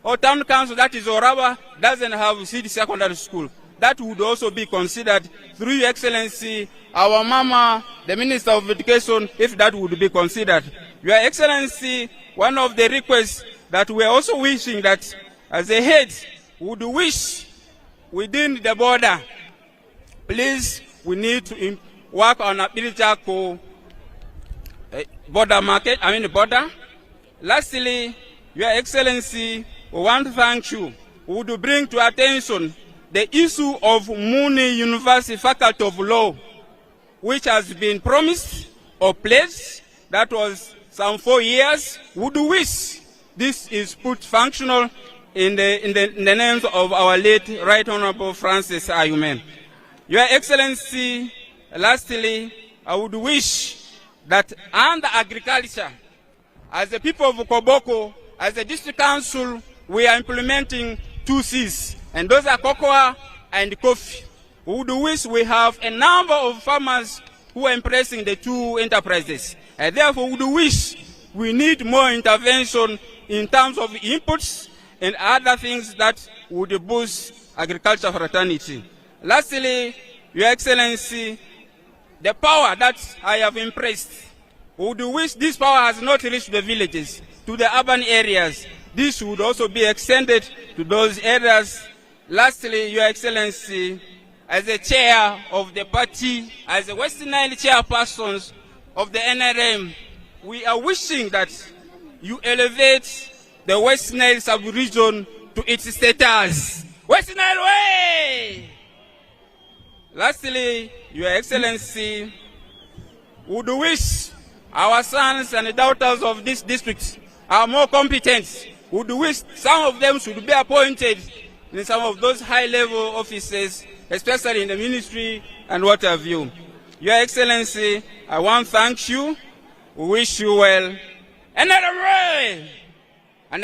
or town council, that is Oraba, doesn't have city secondary school. That would also be considered through Your Excellency, our Mama, the Minister of Education, if that would be considered. Your Excellency, one of the requests that we are also wishing that as a head would wish within the border, please, we need to work on ability to border. Lastly, Your Excellency, we want to thank you. We would bring to attention the issue of Muni University Faculty of Law, which has been promised or pledged. That was some 4 years. Would wish this is put functional in the names of our late Right Honorable Francis Ayumen. Your Excellency, lastly, I would wish that under agriculture, as the people of Koboko, as the district council, we are implementing 2 C's, and those are cocoa and coffee. We would wish we have a number of farmers who are embracing the 2 enterprises. And therefore, we would wish we need more intervention in terms of inputs and other things that would boost agriculture fraternity. Lastly, Your Excellency, the power that I have impressed, we would wish this power has not reached the villages, to the urban areas. This would also be extended to those areas. Lastly, Your Excellency, as a chair of the party, as a Western Nile chairpersons of the NRM, we are wishing that you elevate the Western Nile sub-region to its status. Western Nile way! Lastly, Your Excellency, would wish our sons and daughters of this district are more competent. Would wish some of them should be appointed in some of those high-level offices, especially in the ministry and what have you. Your Excellency, I want to thank you. We wish you well. And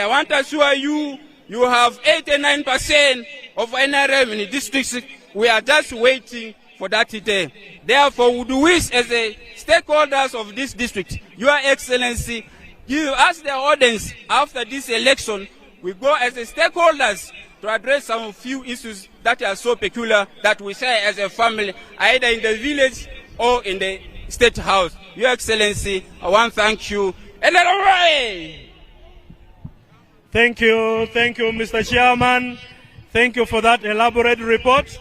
I want to assure you, you have 89% of NRM in the districts. We are just waiting for that day. Therefore, we wish as a stakeholders of this district, Your Excellency, give us the audience after this election. We go as a stakeholders to address some few issues that are so peculiar that we share as a family, either in the village or in the State House. Your Excellency, I want to thank you. And thank you, Mr. Chairman. Thank you for that elaborate report.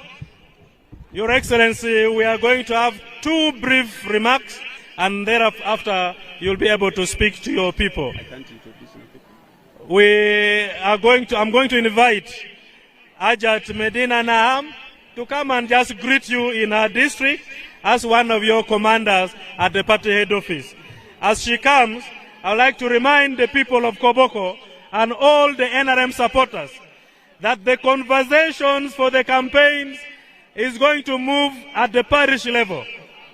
Your Excellency, we are going to have 2 brief remarks, and thereafter you'll be able to speak to your people. I'm going to invite Ajat Medina Naham to come and just greet you in our district as one of your commanders at the party head office. As she comes, I would like to remind the people of Koboko and all the NRM supporters that the conversations for the campaigns is going to move at the parish level.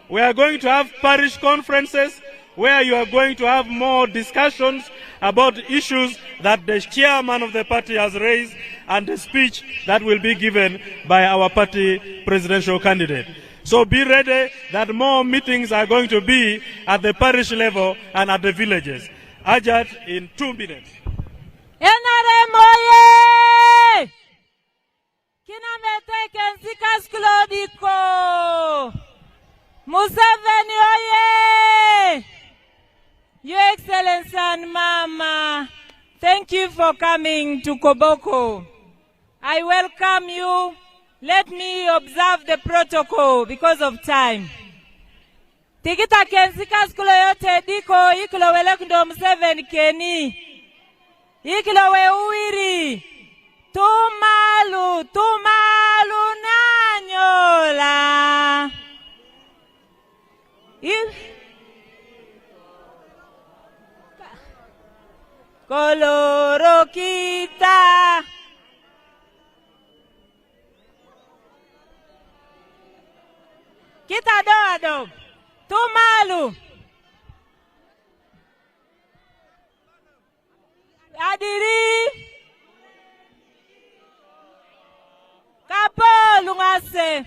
We are going to have parish conferences where you are going to have more discussions about issues that the chairman of the party has raised and the speech that will be given by our party presidential candidate. So be ready that more meetings are going to be at the parish level and at the villages. Ajat, in 2 minutes. NRM oye! Kina meteke nzika sklodiko! Museveni oye! Your Excellency and Mama, thank you for coming to Koboko. I welcome you. Let me observe the protocol because of time. Tikita kenzika skulo yote diko ikilo welekundo Museveni keni. Ikilo we uwiri. Tumalu nanyola. Koloro kita. Kita doado. Tumalu. Adiri. Kapo lungase.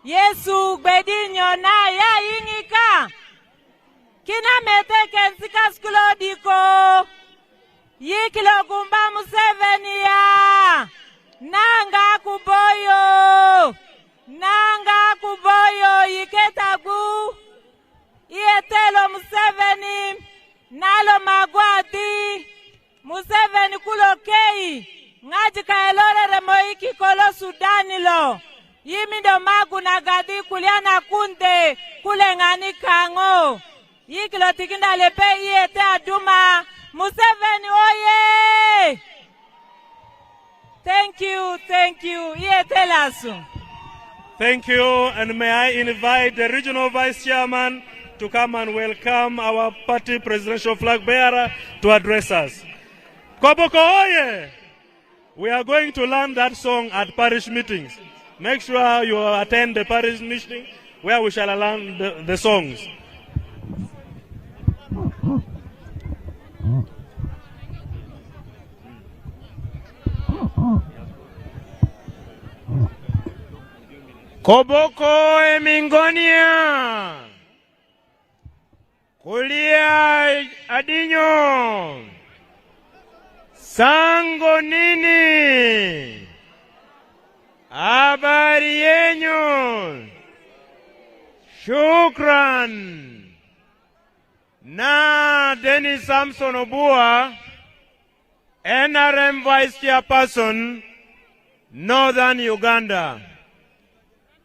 Yesu bedinyo na ya ingika. Kina meteke nsika skulodiko. Yikilo gumba Museveni ya. Nanga kuboyo. Nanga kuboyo yiketagu. Ietelo Museveni. Nalo magwati. Museveni kulokei. Ngaji kaelore remoiki kolo Sudani lo. Yimindo magu nagadi kuliana kunde. Kule ngani kango. Yikilo tikinda lepe iete aduma. Museveni oye! Thank you. Iete lasu. Thank you, and may I invite the regional vice chairman to come and welcome our party presidential flag bearer to address us. Koboko oye! We are going to learn that song at parish meetings. Make sure you attend the parish meeting where we shall learn the songs. Koboko emingonia, kulia adinyo, sango nini, habari yenyu, shukran. Na Dennis Samson Obua, NRM Vice Chairperson, Northern Uganda.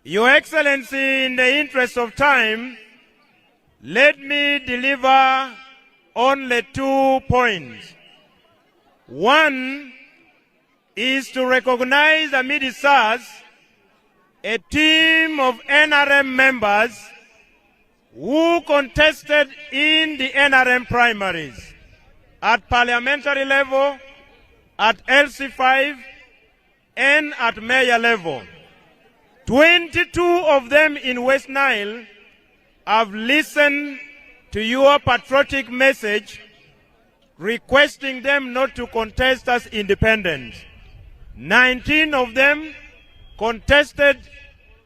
Your Excellency, in the interest of time, let me deliver only 2 points. One is to recognize amidst us a team of NRM members who contested in the NRM primaries at parliamentary level, at LC5, and at mayor level. 22 of them in West Nile have listened to your patriotic message requesting them not to contest as independent. 19 of them contested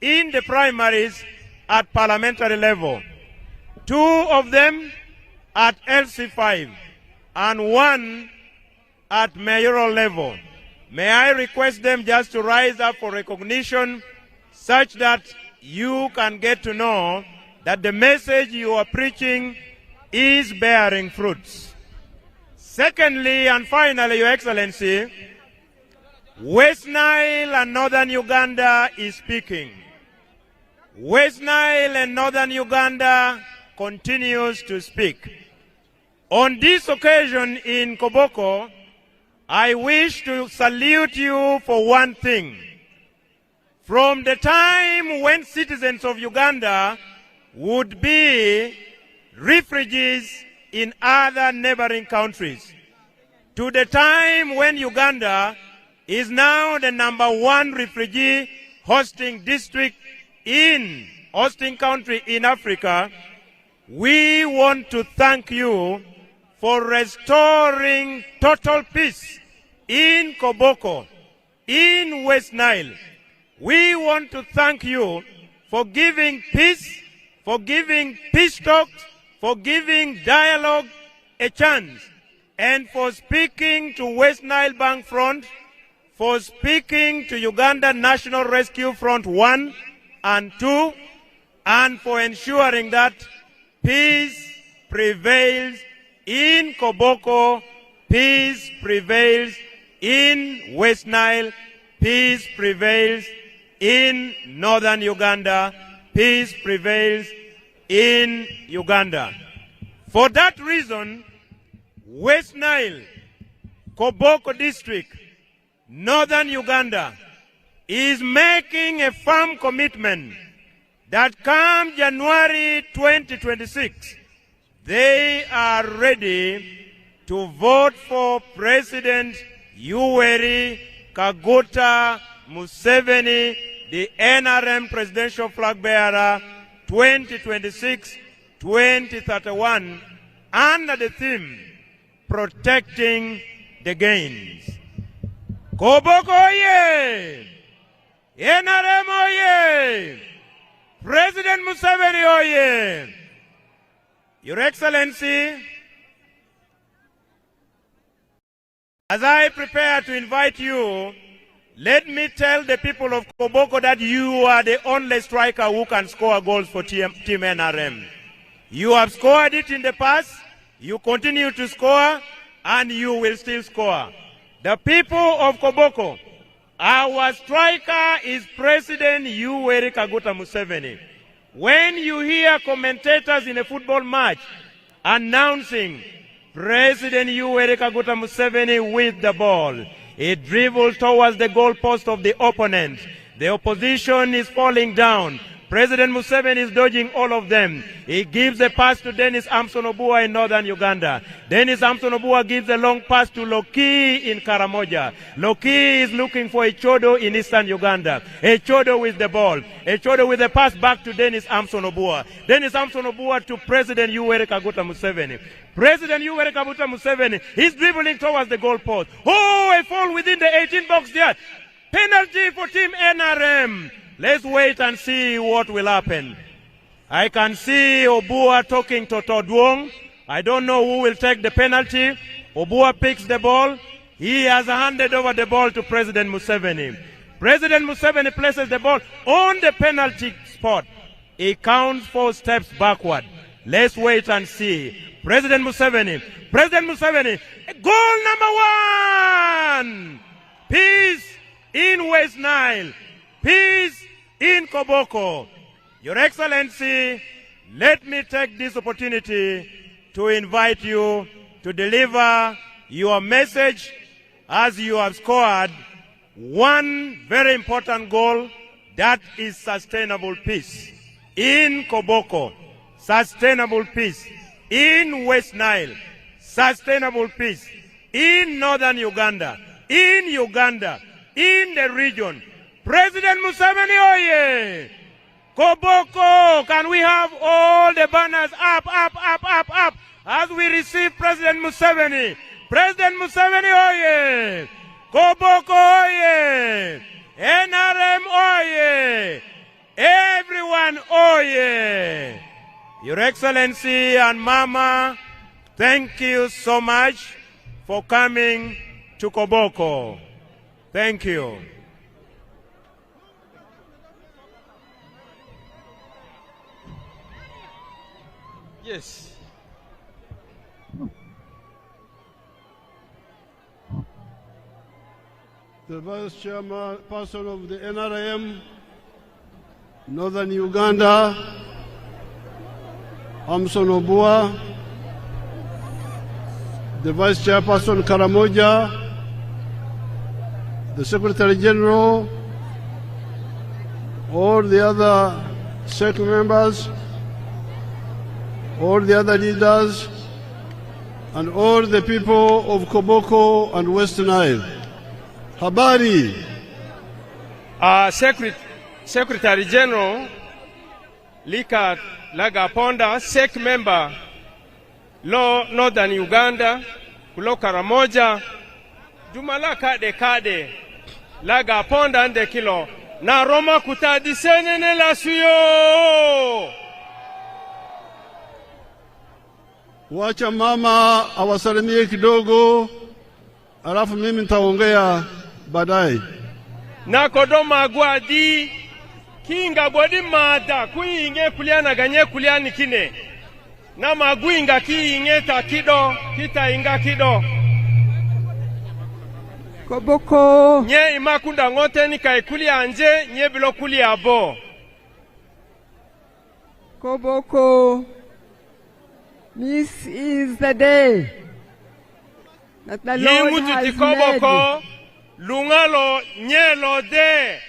in the primaries at parliamentary level. 2 of them at LC5 and 1 at mayoral level. May I request them just to rise up for recognition such that you can get to know that the message you are preaching is bearing fruits. Secondly and finally, Your Excellency, West Nile and Northern Uganda is speaking. West Nile and Northern Uganda continues to speak. On this occasion in Koboko, I wish to salute you for one thing. From the time when citizens of Uganda would be refugees in other neighboring countries, to the time when Uganda is now the #1 refugee hosting district in hosting country in Africa, we want to thank you for restoring total peace in Koboko, in West Nile. We want to thank you for giving peace, for giving peace talks, for giving dialogue a chance, and for speaking to West Nile Bank Front, for speaking to Uganda National Rescue Front 1 and 2, and for ensuring that peace prevails in Koboko, peace prevails in West Nile, peace prevails in Northern Uganda, peace prevails in Uganda. For that reason, West Nile, Koboko District, Northern Uganda is making a firm commitment that come January 2026, they are ready to vote for President Yoweri Kaguta Museveni, the NRM presidential flag bearer 2026-2031, under the theme Protecting the Gains. Koboko oye! NRM oye! President Museveni oye! Your Excellency, as I prepare to invite you, let me tell the people of Koboko that you are the only striker who can score goals for Team NRM. You have scored it in the past, you continue to score, and you will still score. The people of Koboko, our striker is President Yoweri Museveni. When you hear commentators in a football match announcing President Yoweri Museveni with the ball, it dribbles towards the goalpost of the opponent. The opposition is falling down. President Museveni is dodging all of them. He gives a pass to Dennis Amson Obua in northern Uganda. Dennis Amson Obua gives a long pass to Loki in Karamoja. Loki is looking for Echodo in eastern Uganda. Echodo with the ball. Echodo with the pass back to Dennis Amson Obua. Dennis Amson Obua to President Yoweri Museveni. President Yoweri Museveni is dribbling towards the goalpost. Oh, a fall within the 18 box there. Penalty for Team NRM. Let's wait and see what will happen. I can see Obua talking to Todwong. I don't know who will take the penalty. Obua picks the ball. He has handed over the ball to President Museveni. President Museveni places the ball on the penalty spot. He counts 4 steps backward. Let's wait and see. President Museveni. Goal number 1. Peace in West Nile. Peace in Koboko. Your Excellency, let me take this opportunity to invite you to deliver your message as you have scored one very important goal, that is sustainable peace in Koboko, sustainable peace in West Nile, sustainable peace in northern Uganda, in the region. President Museveni oye! Koboko, can we have all the banners up as we receive President Museveni? President Museveni oye! Koboko oye! NRM oye! Everyone oye! Your Excellency and Mama, thank you so much for coming to Koboko. Thank you. Yes. The Vice Chairperson of the NRM, Northern Uganda, Amson Obua, the Vice Chairperson Karamoja, the Secretary General, all the other SEC members, all the other leaders, and all the people of Koboko and West Nile. Habari. Secretary General Lika Lagaponda, SEC member, Law Northern Uganda, Kulo Karamoja, Jumala Kade, Lagaponda and the Kilo, na Roma kutadisene la suyo. Wacha mama awasalimie kidogo, alafu mimi nitaongea baadaye. Na kodoma gwadi kinga gwadi mada kuinge kuliana ganye kuliani kine. Na maguinga kiinge takido kita inga kido. Koboko. Nye imakunda ngote ni kaikuli anje nye bilo kuli abo. Koboko. This is the day that the Lord has made. Lungalo nyelo de.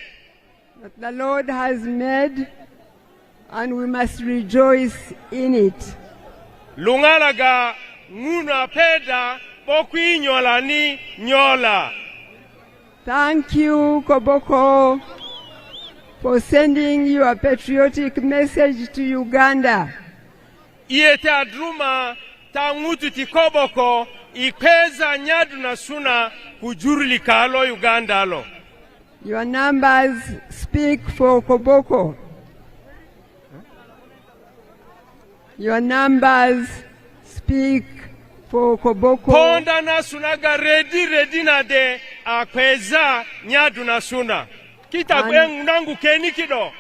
That the Lord has made, and we must rejoice in it. Lungalaga nguna peda pokwi nyola ni nyola. Thank you, Koboko, for sending your patriotic message to Uganda. Iete adruma tangutu tikoboko ipeza nyadu na suna kujurili kalo Uganda lo. Your numbers speak for Koboko. Your numbers speak for Koboko. Ponda na sunaga ready na de akweza nyadu na suna. Kita kwengu nangu keni kido.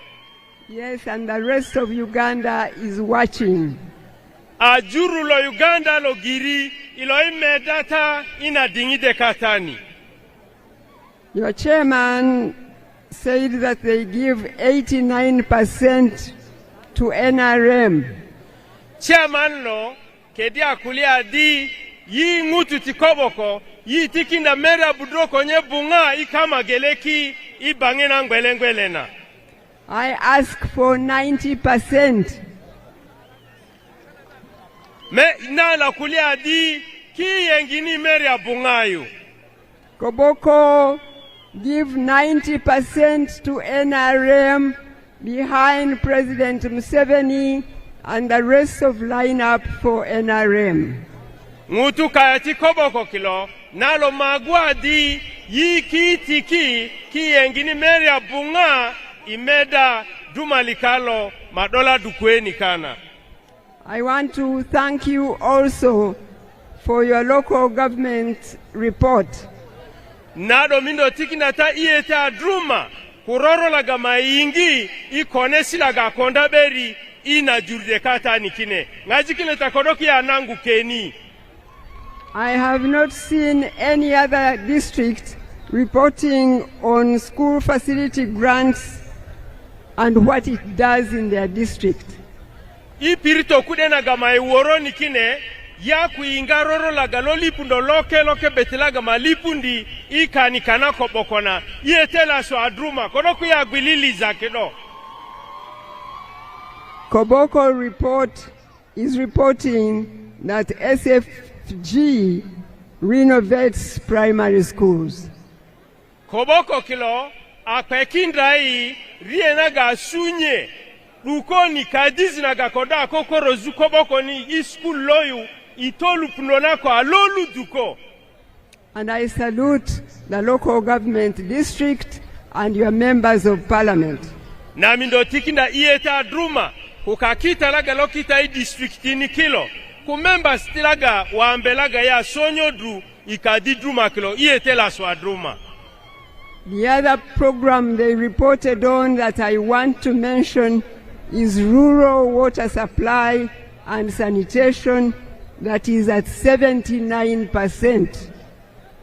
Yes, and the rest of Uganda is watching. Ajuru lo Uganda lo giri ilo imedata ina dingide katani. Your chairman said that they give 89% to NRM. Chairman lo kedi akulia di yi ngutu tikoboko yi tikinda mera budroko nye bunga ikama geleki ibangena ngwelengwelena. I ask for 90%. Me nala kulia di ki yengini mera bungayo. Koboko give 90% to NRM behind President Museveni and the rest of lineup for NRM. Ngutu kayati Koboko kilo nalo magwadi yi ki yengini mera bunga imeda dumalikalo madola dukweni kana. I want to thank you also for your local government report. Nado mindo tikinata iete adruma kuroro laga maingi ikonesi laga kondaberi ina jurdekata nikine. Ngajikile takodoki ya nangu keni. I have not seen any other district reporting on school facility grants and what it does in their district. Ipirito kudena gama iworo nikine ya kuingaroro laga lolipundo loke betelaga malipundi ikanikana Kobokona yetela so adruma kodoku ya gwilili zakedo. Koboko report is reporting that SFG renovates primary schools. Koboko kilo apekindrai rienaga sunye Lukoni kadizi na gakoda kokoro Koboko ni iskul loyu itolu punonako alolu duko. And I salute the local government district and your members of parliament. Na mindo tikinda ieta druma kukakita laga lokita I district ni kilo kumemba stilaga waambelaga ya sonyo dru ikadi druma kilo iete la swa druma. The other program they reported on that I want to mention is rural water supply and sanitation, that is at 79%.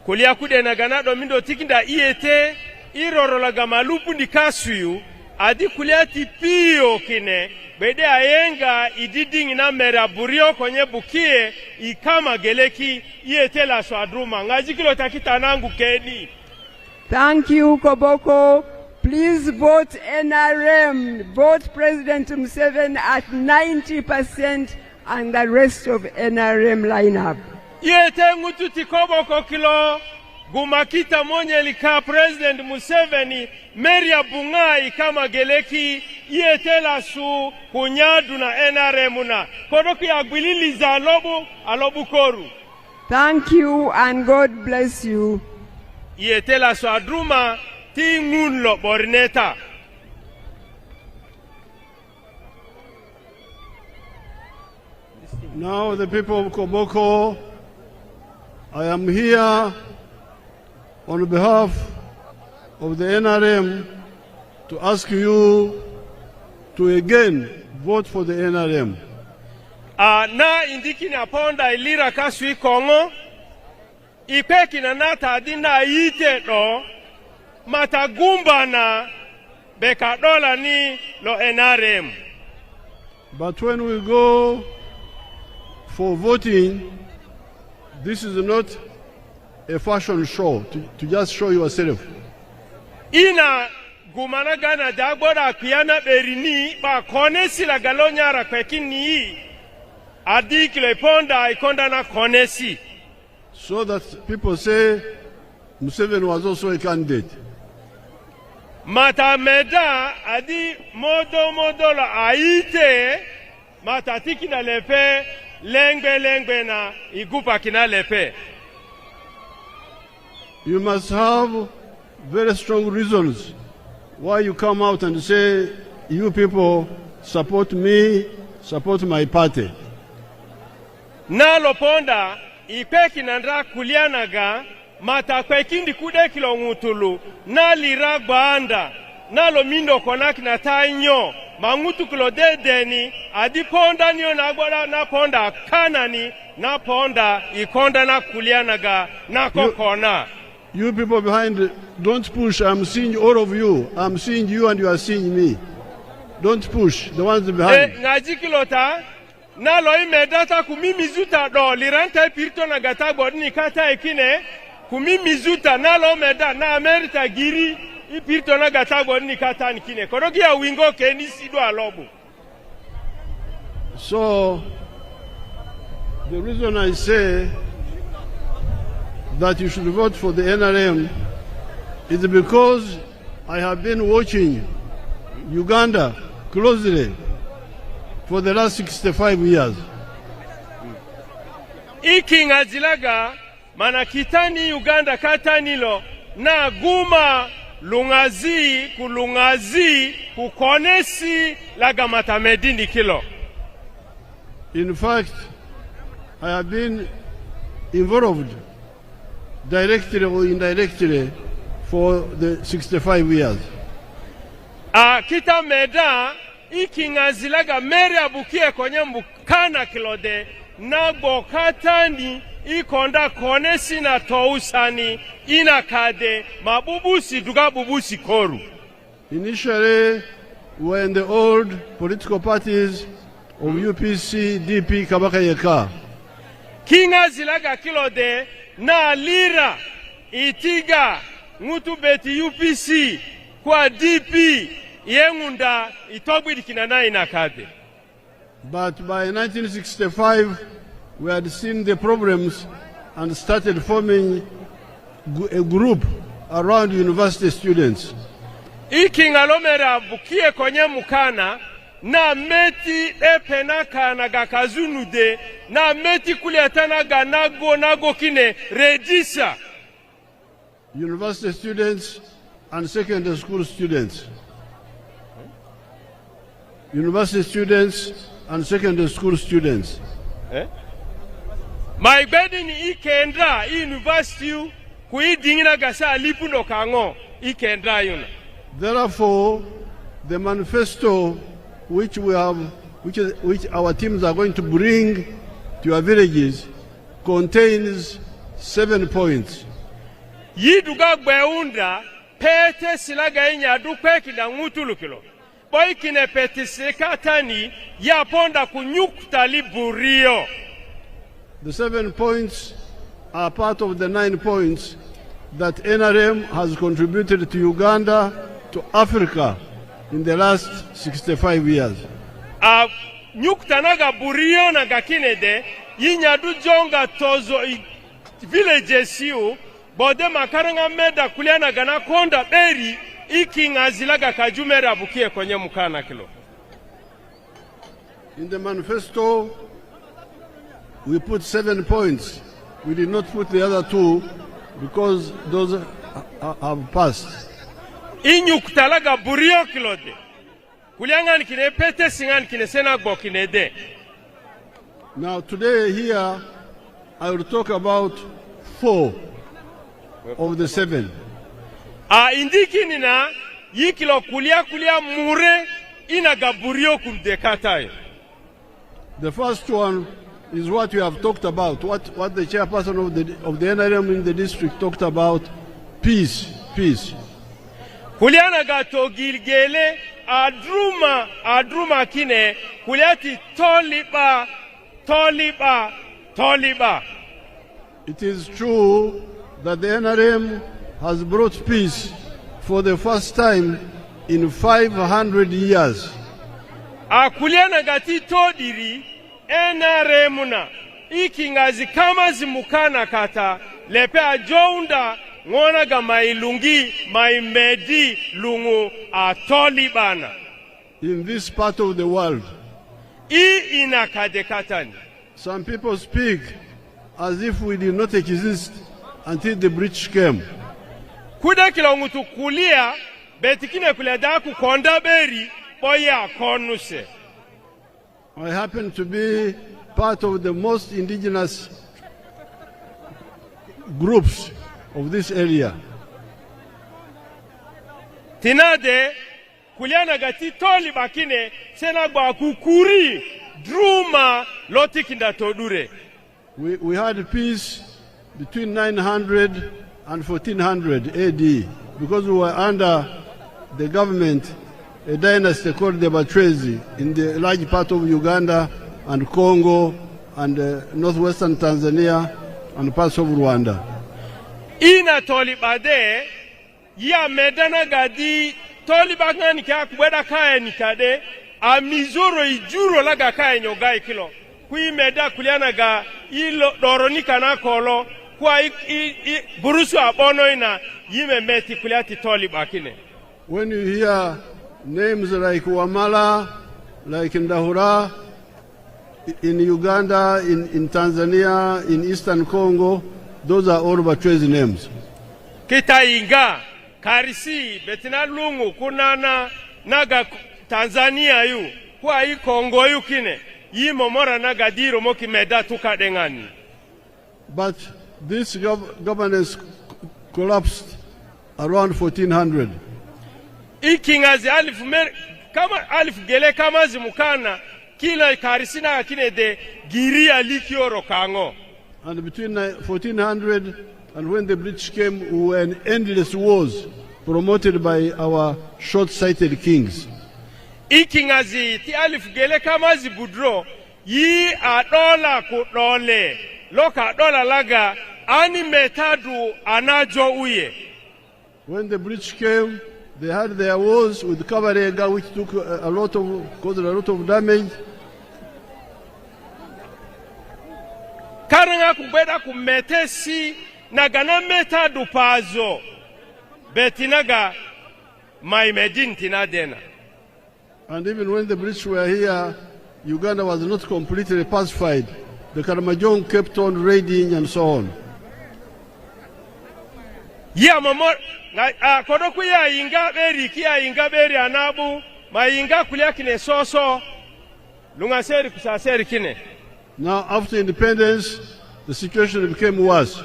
Kulia kude na ganado mindo tikinda iete iroro laga malupu ni kasuyu adi kulia tipio kine bede ayenga ididing na meraburio konye bukie ikama geleki iete la swadruma ngajikilo takita nangu keni. Thank you, Koboko. Please vote NRM. Vote President Museveni at 90% and the rest of NRM lineup. Yete ngutu tikoboko kilo gumakita monye lika President Museveni meria bungai kama geleki yete la su kunyadu na NRM na kodoku ya gwilili za alobu koru. Thank you and God bless you. Yete la su adruma tingun lo borneta. Now the people of Koboko, I am here on behalf of the NRM to ask you to again vote for the NRM. Na indiki na ponda ilira kasui Kongo, ipeki na nata adina ite no, matagumba na beka dola ni lo NRM. But when we go for voting, this is not a fashion show to just show yourself. Ina gumana gana dagbora kuyana berini ba konesi la galonya ra kwekini adikile ponda ikonda na konesi. So that people say Museveni was also a candidate. Mata meda adi modo la aite mata tiki na lepe lengbe na igupa kina lepe. You must have very strong reasons why you come out and say, you people support me, support my party. Nalo ponda ipeki nandra kulianaga matakwekindi kude kilo ngutulu nalira gbanda nalo mindo konaki na tanyo mangutu kilo dedeni adi ponda niyo nagbara na ponda kanani na ponda ikonda na kulianaga na kokona. You people behind, don't push. I'm seeing all of you. I'm seeing you and you are seeing me. Don't push. The ones behind. Ngaji kilota nalo imedata kumimizuta do liranta pirito na gata bodni kata ekine kumimizuta nalo meda na America giri ipirito na gata bodni kata nikine korogi ya wingo keni sido alobu. So the reason I say that you should vote for the NRM is because I have been watching Uganda closely for the last 65 years. Iki ngazilaga manakitani Uganda katanilo na guma lungazi kulungazi kukonesi laga matamedini kilo. In fact, I have been involved directly or indirectly for the 65 years. Kita meda iki ngazilaga mere abukie kwenye mbukana kilode na bokatani ikonda konesi na tousani inakade mabubusi duga bubusi koru. Initially, when the old political parties of UPC, DP, Kabaka Yeka, Kinga zilaga kilode na lira itiga ngutu beti UPC kwa DP yengunda itogwidi kinana inakade. But by 1965, we had seen the problems and started forming a group around university students. Iki ngalomera bukie kwenye mukana na meti epenaka na gakazunude na meti kuliatana nago kine redisa. University students and secondary school students. University students and secondary school students. My bedding ikendra university kuidingina gasa lipuno kango ikendra yuna. Therefore, the manifesto which our teams are going to bring to your villages contains 7 points. Yiduga gbeunda pete silaga inya dukwe kida ngutulukilo. Boy kine pete sekatani ya ponda kunyukta liburio. The 7 points are part of the 9 points that NRM has contributed to Uganda, to Africa in the last 65 years. Nyukta naga burio naga kinede yinyadu jonga tozo villages yu bode makaranga meda kuliana gana konda beri iki ngazilaga kajumera bukie kwenye mukana kilo. In the manifesto, we put 7 points. We did not put the other 2 because those have passed. Inyukta laga burio kilode. Kulianga nikine pete singan kine sena kine de. Now today here, I will talk about 4 of the 7. Indiki nina yikilo kulia mure inaga burio kumdekata. The first one is what we have talked about, what the chairperson of the NRM in the district talked about, peace. Kuliana gato gilgele adruma kine kuliati toliba. It is true that the NRM has brought peace for the first time in 500 years. Kuliana gati todiri NRMuna ikingazi kama zimukana kata lepe ajounda ngona ga mailungi maimedi lungu atolibana. In this part of the world, inakadekatani. Some people speak as if we did not exist until the British came. Kuda kilongutu kulia betikine kulia daku konda beri boya konuse. I happen to be part of the most indigenous groups of this area. Tinade kuliana gati toli bakine sena gba kukuri druma lotikinda todure. We had peace between 900 and 1400 AD because we were under the government, a dynasty called the Batwezi in the large part of Uganda and Congo and northwestern Tanzania and parts of Rwanda. Ina toli bade ya medana gadi toli bagani kia kubeda kaya nikade amizoro ijuro laga kaya nyogai kilo kui meda kuliana ga ilo doronika na kolo kwa burusu abono ina yime meti kuliati toli bakine. When you hear names like Wamala, like Ndahura, in Uganda, in Tanzania, in Eastern Congo, those are all Batwezi names. Kita inga, Karisi, Betina Lungu, Kunana, Naga Tanzania yu, kwa hii Congo yu kine, yi momora naga diro moki meda tuka dengani. But this governance collapsed around 1400. Ikingazi alif gele kama zimukana, kila Karisi na kine de giria likioro kango. And between 1400 and when the British came, we were in endless wars promoted by our short-sighted kings. Ikingazi ti alif gele kama zibudro, yi adola kudole, loka adola laga, ani metadu anajo uye. When the British came, they had their wars with Kabarega, which took caused a lot of damage. Karanga kubeda kumetesi nagana metadu pazo, betinaga maimedin tinadena. And even when the British were here, Uganda was not completely pacified. The Karamajong kept on raiding and so on. Ya momor kodoku ya inga beri kia inga beri anabu ma inga kulia kine soso lungaseri kusaseri kine. Now after independence, the situation became worse.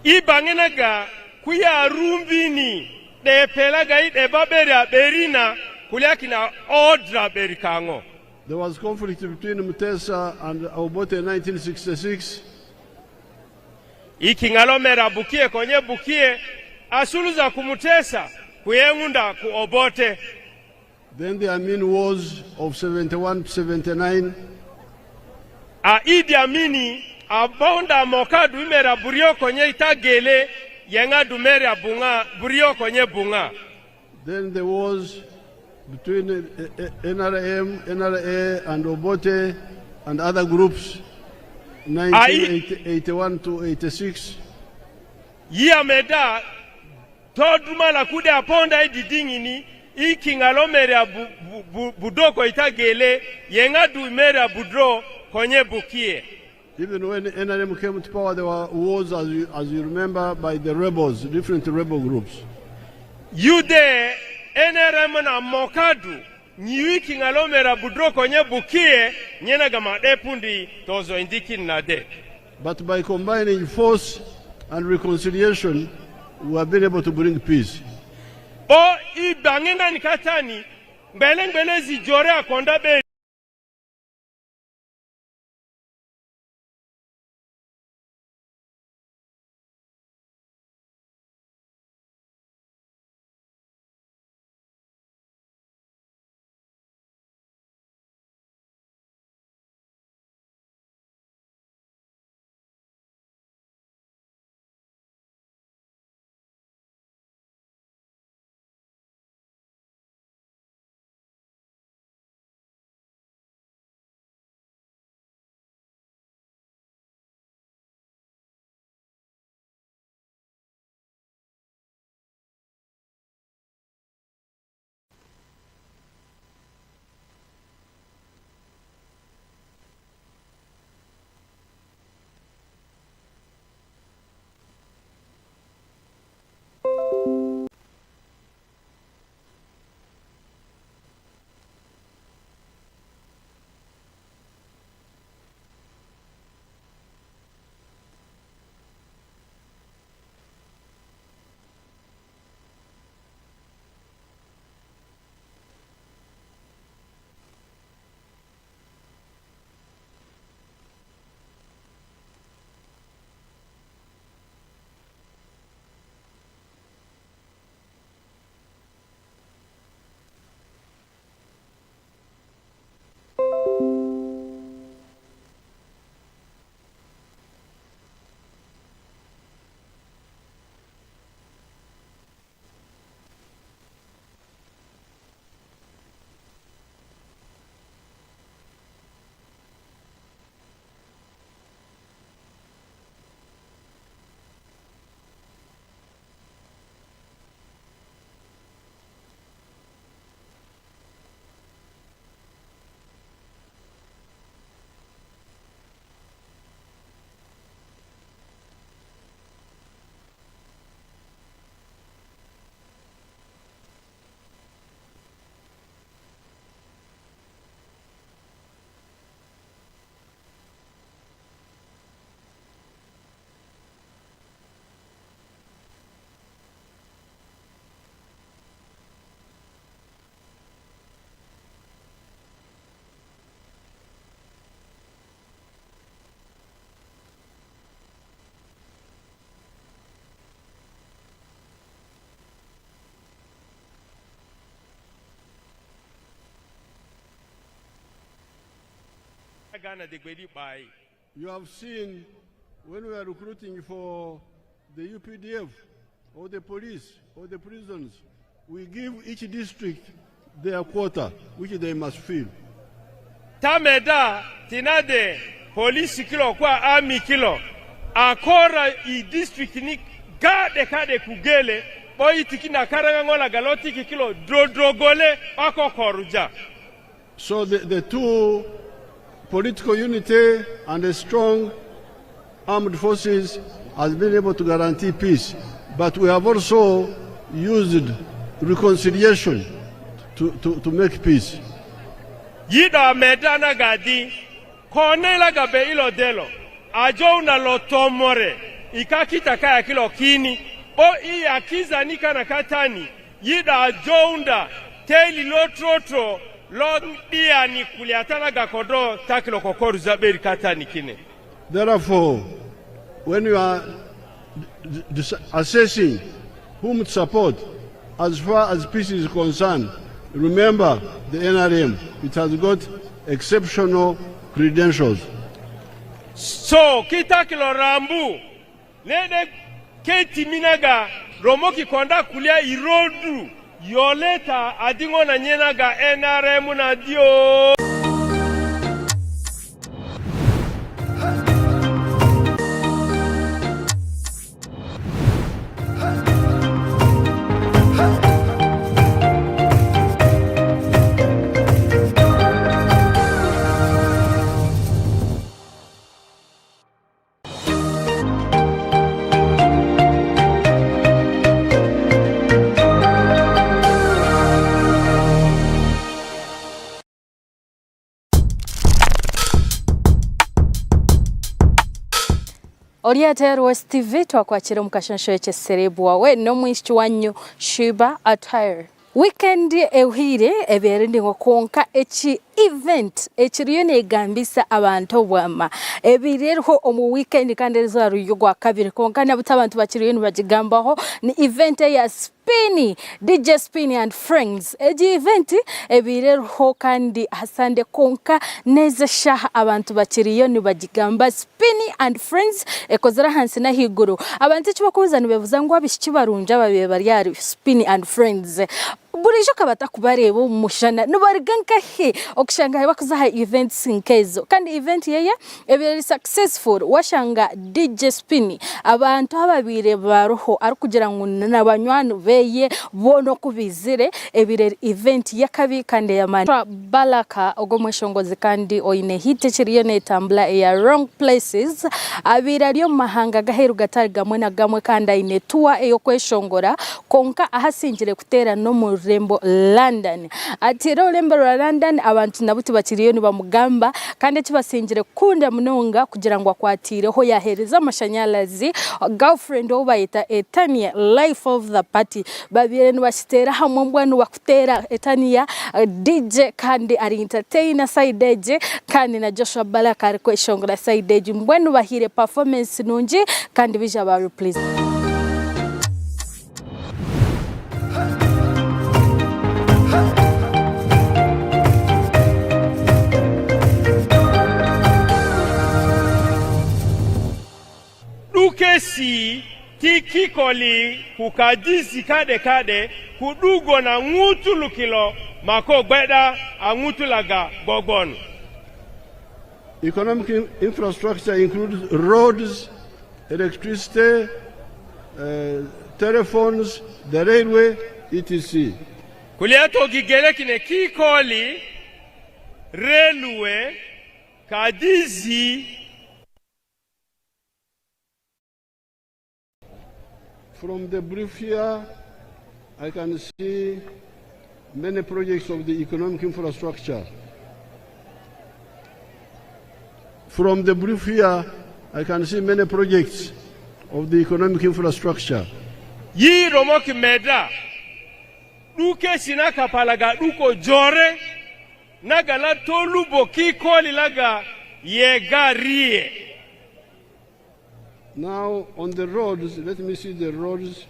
Ibangenaga kuya rumbini de pelaga ide baberi berina kulia kina odra beri kango. There was conflict between Mutesa and Obote in 1966. Ikingalomera bukie konye bukie asuluza kumutesa kuyengunda ku Obote. Then the Amin Wars of 71-79. Idi Amini abonda mokadu imera burio konye itagele yenga dumera bunga burio konye bunga. Then there was between NRM, NRA and Obote and other groups 1981 to 86. Yia meda toduma la kude aponda ididingini ikingalomera budoko itagele yenga dumera budro konye bukie. Even when NRM came to power, there were wars, as you remember, by the rebels, different rebel groups. Yude NRM na mokadu nyiwi kingalomera budro konye bukie nyena gama depundi tozo indiki nade. But by combining force and reconciliation, we have been able to bring peace. O ibangena nikatani mbele zijore akonda be You have seen when we are recruiting for the UPDF or the police or the prisons, we give each district their quota, which they must fill. Tameda tinade police kilo kwa army kilo akora I district ni kade kugele boy tikina karanga ngola galoti kilo drogole akokoruja. So the two, political unity and a strong armed forces, has been able to guarantee peace. But we have also used reconciliation to make peace. Yida medana gadi konela gabe ilo delo ajo una lotomore ikakita kaya kilo kini o I akiza nika na katani yida ajounda teli lotrotro long dia ni kuliatana gakodo takilo kokoru zaberi katani kine. Therefore, when you are assessing whom to support, as far as peace is concerned, remember the NRM. It has got exceptional credentials. So, kitakilo rambu, nede keti minaga, romoki konda kulia irodu, yoleta adingo na nyenaga NRM na dio. Oriaterwa TV twakwakira mukashansho eky'eserebu wawe n'omwishiki wanyu Shiba Attire. Weekend ehire eberende ngokonka echi event echiriyo negambisa abantu bwama ebirerho omu weekend kandi zaruyo gwa kabiri konka nabuta abantu bakiriyo nibagigambaho ni event ya Spinny DJ Spinny and Friends eji event ebirerho kandi hasande konka neza shaha abantu bakiriyo nibagigamba Spinny and Friends ekozera hansi na higuru abantu kibakuza nibevuza ngo abishiki barunja babe bari yari Spinny and Friends burijo kabata kubareba umushana nubariganka he okushanga bakuzaha events nkezo kandi event yeye ebiri successful washanga DJ Spinny abantu ababire baroho ari kugira ngo nabanywanu beye bono kubizire ebiri event yakabi kandi yamani balaka ogomweshongozi kandi oine hite chiriyo netambula ya wrong places abira ryo mahanga gaheru gatari gamwe na gamwe kandi ine tour eyo kweshongora konka ahasinjire kutera no mu rembo London atiro rembo London abantu nabuti bakiriyo ni bamugamba kandi kibasingire kunda munonga kugira ngo akwatire ho yahereza amashanyalazi girlfriend obayita Etania life of the party babire ni bashitera hamwe mbwanu bakutera Etania DJ kandi ari entertainer side edge kandi na Joshua Balaka ari kweshongora side edge mbwanu bahire performance nunji kandi bija ba replace Dukesi tikikoli kukadisi kade kudugo na ngutu lukilo mako gbeda angutu laga gogon. Economic infrastructure includes roads, electricity, telephones, the railway, etc. Kuliato gigele kine kikoli railway kadizi. From the brief here, I can see many projects of the economic infrastructure. From the brief here, I can see many projects of the economic infrastructure. Yi romoki meda, duke sinaka palaga duko jore, naga la tolu boki koli laga yegarie. Now, on the roads, let me see the roads.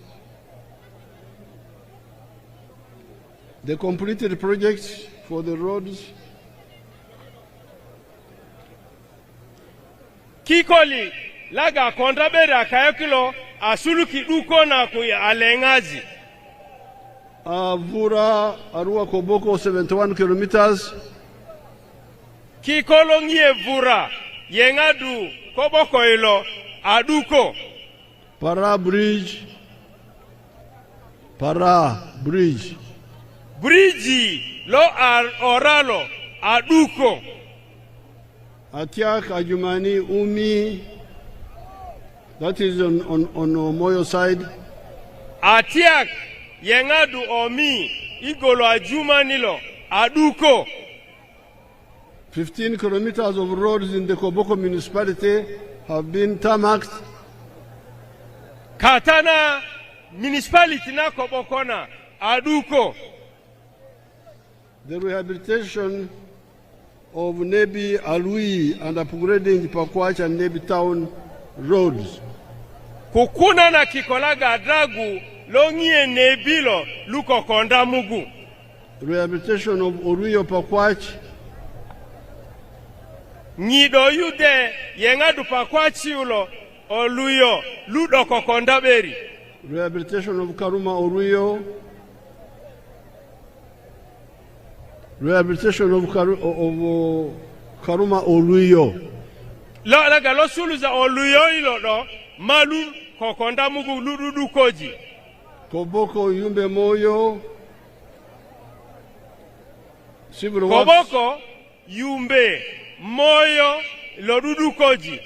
The completed projects for the roads. kikoli laga kontrabera kayakilo asulu kiduko na alengazi. Vura Arua Koboko 71 kilometers. Kikolo ngie vura yengadu Koboko ilo aduko. Para bridge. Bridge lo oralo aduko. Atiak Ajumani Umi. That is on Moyo side. Atiak yengadu omi igolo Ajumani lo aduko. 15 kilometers of roads in the Koboko municipality have been tarmacked. Katana municipality na Kobokona aduko. The rehabilitation of Nebi Alui and upgrading Pakwach and Nebi town roads. Kukuna na kikolaga dragu longie nebilo luko konda mugu. Rehabilitation of Oruyo Pakwach. Nido yude yengadu Pakwachi ulo oluyo ludo kokonda beri. Rehabilitation of Karuma Oruyo. Rehabilitation of Karuma Oluyo. Laga lo suluza Oluyo ilo do malu kokonda mugu lududu koji. Koboko Yumbe Moyo. Koboko Yumbe Moyo lodudu koji.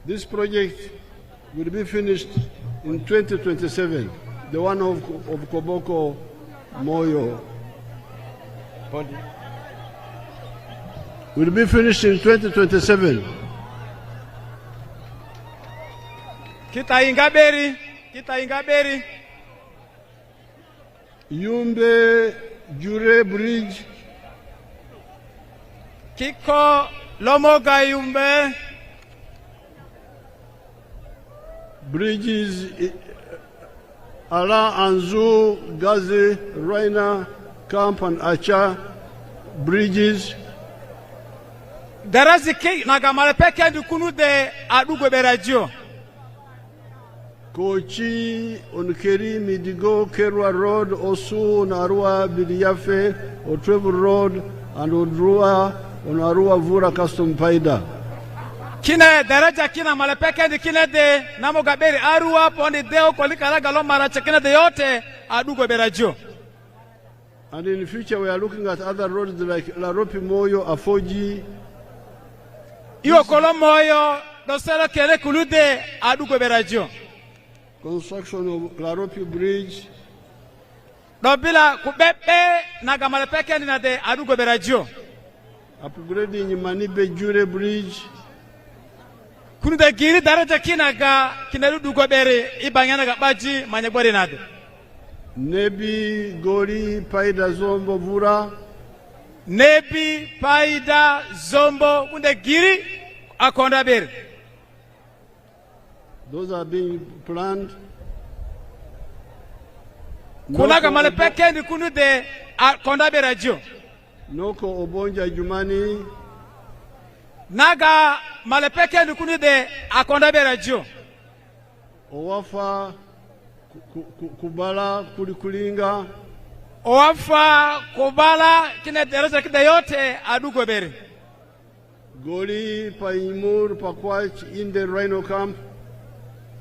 This project will be finished in 2027. The one of Koboko Moyo will be finished in 2027. Kita ingaberi. Yumbe Jure Bridge. Kiko Lomoga Yumbe. Bridges Ala Anzu, Gazi, Raina, Camp and Acha. Bridges. Daraziki nagamale peke ndukunu de adugo berajio. Kochi, Onkeri, Midigo, Kerwa Road, Osu, Narua, Bidiyafe, Otrevu Road, and Odrua, Onarua Vura Custom Paida. Kine daraja kina malepeke ndi kine de namo gaberi Arua pondi deo kolika laga lo marache kine de yote adugo berajio. And in the future we are looking at other roads like Laropi Moyo, Afoji. Iyo kolo moyo dosero kere kulude adugo berajio. Construction of Laropi Bridge. Dobila kubebe nagamale peke ndi de adugo berajio. Upgrading Manibe Jure Bridge. Kunude giri daraja kinaga kinarudu gobere ibanyana gabaji manyegwari nado. Nebi Gori Paida Zombo Vura. Nebi Paida Zombo kunde giri akonda bere. Those are being planned. Kunaga malepeke ndi kunude akonda bere jo. Noko Obonja Jumani. Naga malepeke ndi kunude akonda bere jo. Owafa Kubala Kulikulinga. Owafa Kubala kine deraja kide yote adugo bere. Goli Paimur Pakwach in the Rhino camp.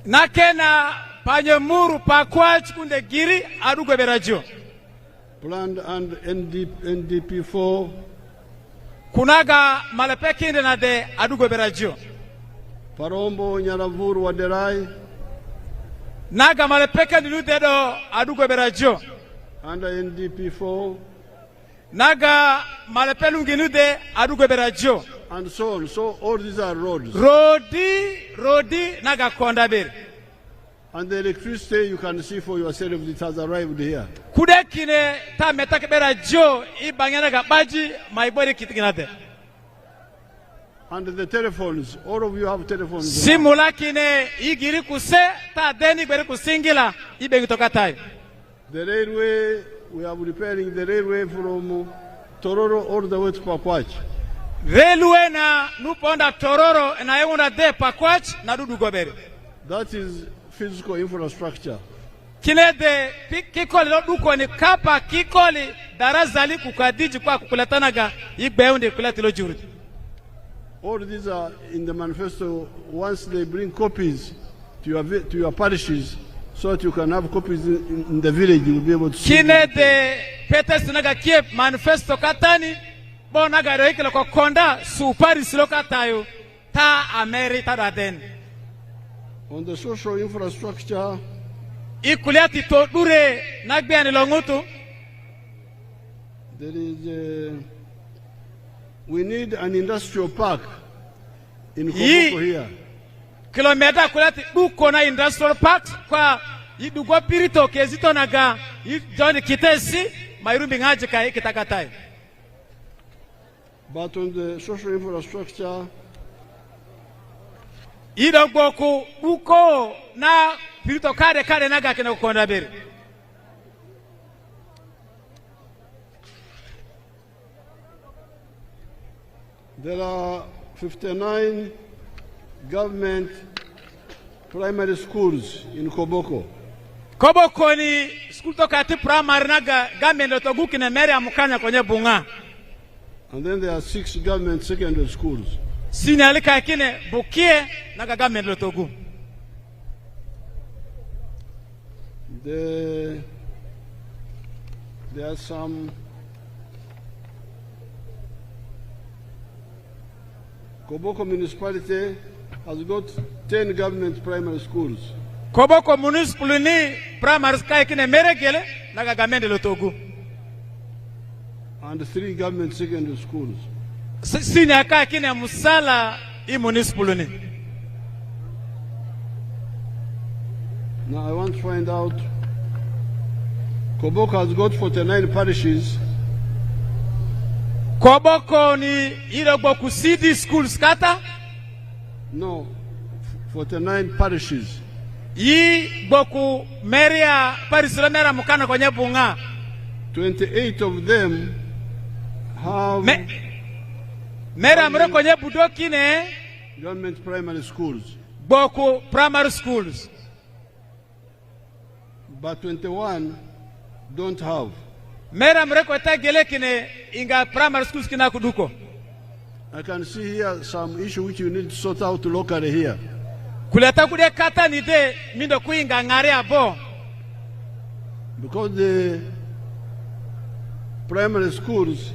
Nakena Panyemuru Pakwach kunde giri adugo bere jo. Planned and NDP4. Kunaga malepeke ndi na de adugo bere jo. Parombo Nyaravuru Waderai. Naga malepeke ndi ludedo adugo bere jo. Under NDP4. Naga malepelu nginude adugo bere jo. And so on. So all these are roads. Rodi naga konda bere. And the electricity you can see for yourself, it has arrived here. Kudekine ta metake bere jo ibanyana gabaji maibori kitikinade. And the telephones, all of you have telephones. Simulakine igiri kuse ta deni bere kusingila ibe ngitoka tai. The railway, we are repairing the railway from Tororo all the way to Pakwach. Railway na nuponda Tororo na yuna de Pakwach na dudu gobere. That is physical infrastructure. Kile de kikoli lo duko ni kapa kikoli darazali kukadiji kwa kukulatanaga igbeunde kulatilo jurudi. All these are in the manifesto. Once they bring copies to your parishes, so that you can have copies in the village, you will be able to see. Kine de Peters naga kie manifesto katani bonaga reikelo ko konda su paris lo katayo ta Amerita daden. On the social infrastructure, ikuliati to dure nagbiani longutu. There is we need an industrial park in Koboko here. Kilomita kulati duko na industrial park kwa idugo pirito kezito naga John Kitesi mairumbi ngaje kai kitakatai. But on the social infrastructure, idogoku duko na pirito kare naga kina kukonda beri. there are 59 government primary schools in Koboko. Koboko ni school to kati primary naga government to guki na mere amukanya kwenye bunga. And then there are 6 government secondary schools. Sini alika kine bukie naga government lotogu. There are some Koboko municipality has got 10 government primary schools. Koboko municipal ni primary school kine meregele naga government lotogu. And 3 government secondary schools. Sini aka kine musala I municipal ni. Now I want to find out, Koboko has got 49 parishes. Koboko ni Iroboku city schools kata? No, 49 parishes. Yi boku meria parisilo mera mukana kwenye bunga. 28 of them have mera mre kwenye budoki ne government primary schools. Boku primary schools. But 21 don't have. Mera mre kweta gele kine inga primary schools kina kuduko. I can see here some issue which you need to sort out locally here. Kuleta kude kata ni de mindo kuinga ngare abo. Because the primary schools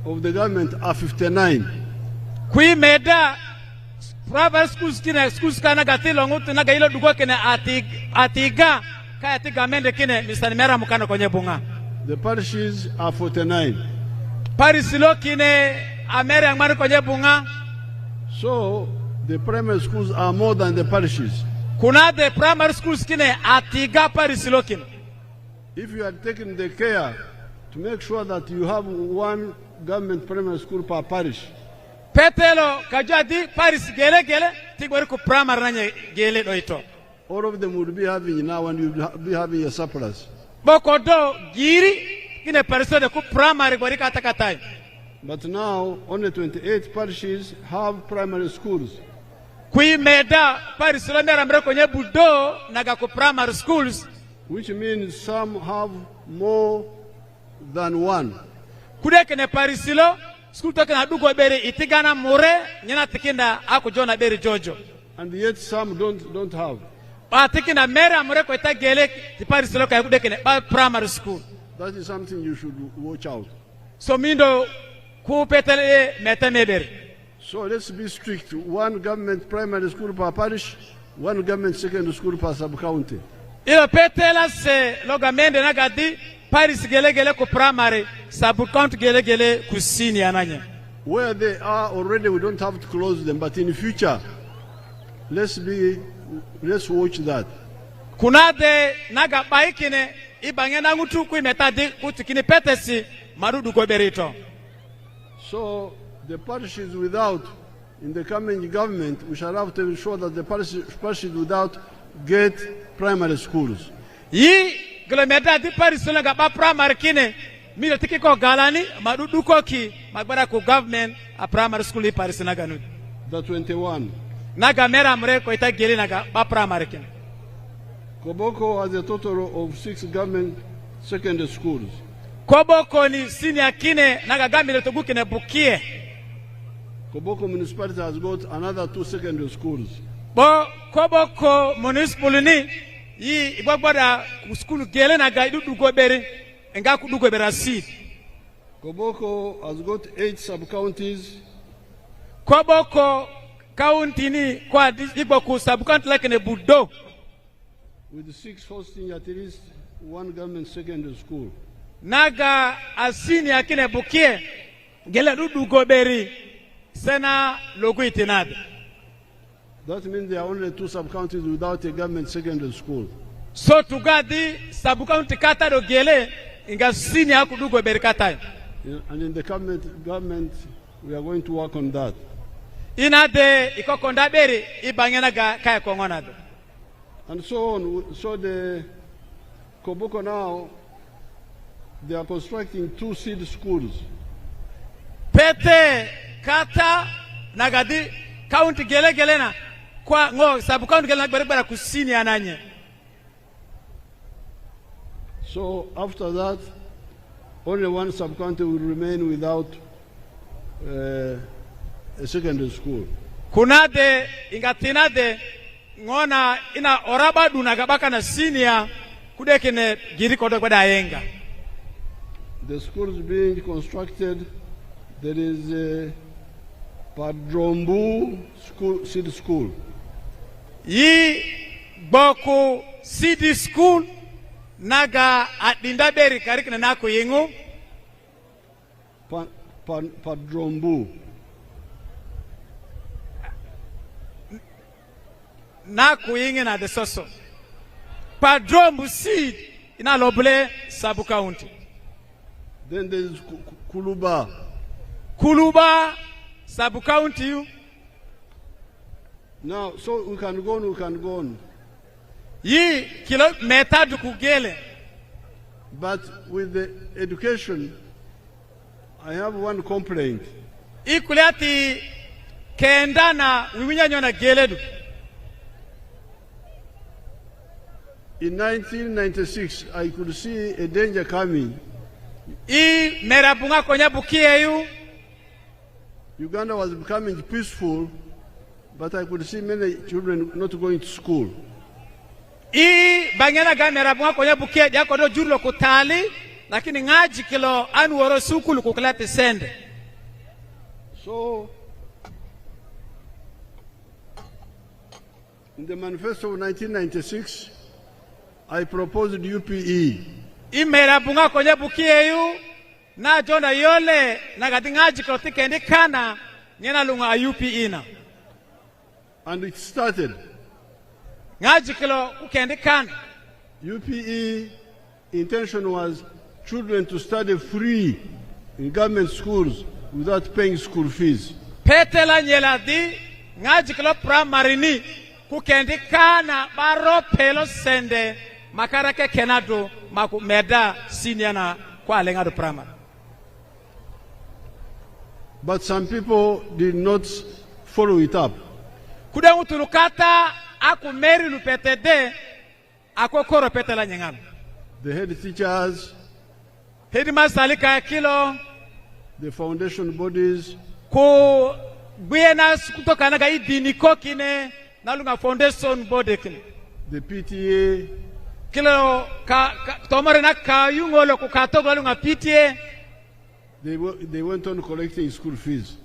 of the government are 59. Kui meda private schools kine schools kana gatilo ngutu naga ilo duko kine atiga kaya tiga mende kine Mr. Mera mukana kwenye bunga. The parishes are 49. Parisilo kine amere angmari kwenye bunga. So the primary schools are more than the parishes. Kuna the primary schools kine atiga parisilo kine. If you are taking the care to make sure that you have 1 government primary school per parish, Petelo kajua di Paris gele tigwari ku primary nanye gele doito. all of them would be having now and you will be having a surplus. Boko do giri kine pariso de ku primary gwari kata katai. But now only 28 parishes have primary schools. Kui meda parisilo mera mre kwenye budo naga ku primary schools. Which means some have more than 1. Kude kene parisilo school toke na dugo beri itigana mure nyana tikinda aku jona beri jojo. And yet some don't have. Ba tikinda mera mure ko ita gele ti parisilo kaya kude kene ba primary school. That is something you should watch out. So mindo ku petele metame beri. So let's be strict. 1 government primary school per parish, 1 government secondary school per sub-county. Ilo petela se logamende nagadi Paris gele ku primary, sub-county gele ku senior nanya. Where they are already, we don't have to close them, but in the future, let's watch that. Kuna de naga baikine ibange na ngutu ku imetadi kutikini petesi marudu go berito. So the parishes without, in the coming government, we shall have to ensure that the parishes without get primary schools. Yi kilomita di Paris naga ba primary kine mira tiki ko galani madudu ko ki magbara ko government a primary school i Paris naganu. The 21. Naga mera mre ko ita geli naga ba primary kin. Koboko has a total of 6 government secondary schools. Koboko ni senior kine naga gamile to bukine bukie. Koboko municipality has got another 2 secondary schools. Bo Koboko municipal ni yi igbagboda school gele naga idudu go bere nga kudu go bera seed. Koboko has got 8 sub-counties. Koboko county ni kwa igboku sub-county like ne budo. With 6 hosting at least 1 government secondary school. Naga asini akine bukie gele dudu goberi sena logo itinada. That means there are only 2 sub-counties without a government secondary school. So tugadi sub-county kata do gele inga sini akudu goberi kata. And in the government we are going to work on that. Inade ikokonda beri ibangena ga kaya kongonado. And so on. So the Koboko now, they are constructing 2 seed schools. Pete kata nagadi county gele na kwa ngo sub county gele na barabara kusini ananye. So after that, only 1 sub-county will remain without a secondary school. Kunade ingatinade ngona ina oraba dunagabaka na senior kudekine giri kodo kwada yenga. The schools being constructed, there is a Padrombu school, seed school. Yi boku seed school naga adinda beri karikina nako yengu. Padrombu. Naku yingi na de soso. Padrombu seed ina lobule sabu county. Then there is Kuluba. Kuluba sabu county. Now, so we can go on. Yi kilometer du kugele. But with the education, I have one complaint. Ikuliati kendana wiwinya nyona geledu. In 1996, I could see a danger coming. Uganda was becoming peaceful, but I could see many children not going to school. So, in the manifesto of 1996, I proposed UPE. Imera bunga konye bukie yu na jonda yole na gatingaji klotike ndikana nyena lunga UPE na. And it started. Ngaji kilo ukendikana. UPE intention was children to study free in government schools without paying school fees. Petela nyela di ngaji kilo primary ni kukendikana baro pelo sende makarake kenado makumeda senior na kwa lengado primary. But some people did not follow it up. Kude utulukata aku meri lupetede ako koro petela nyengano. The head teachers, headmaster alika kilo, the foundation bodies, ku buena kutoka naga idini kokine nalunga foundation body kine. The PTA, kilo tomore na kayungolo kukatogo nalunga PTA. They went on collecting school fees.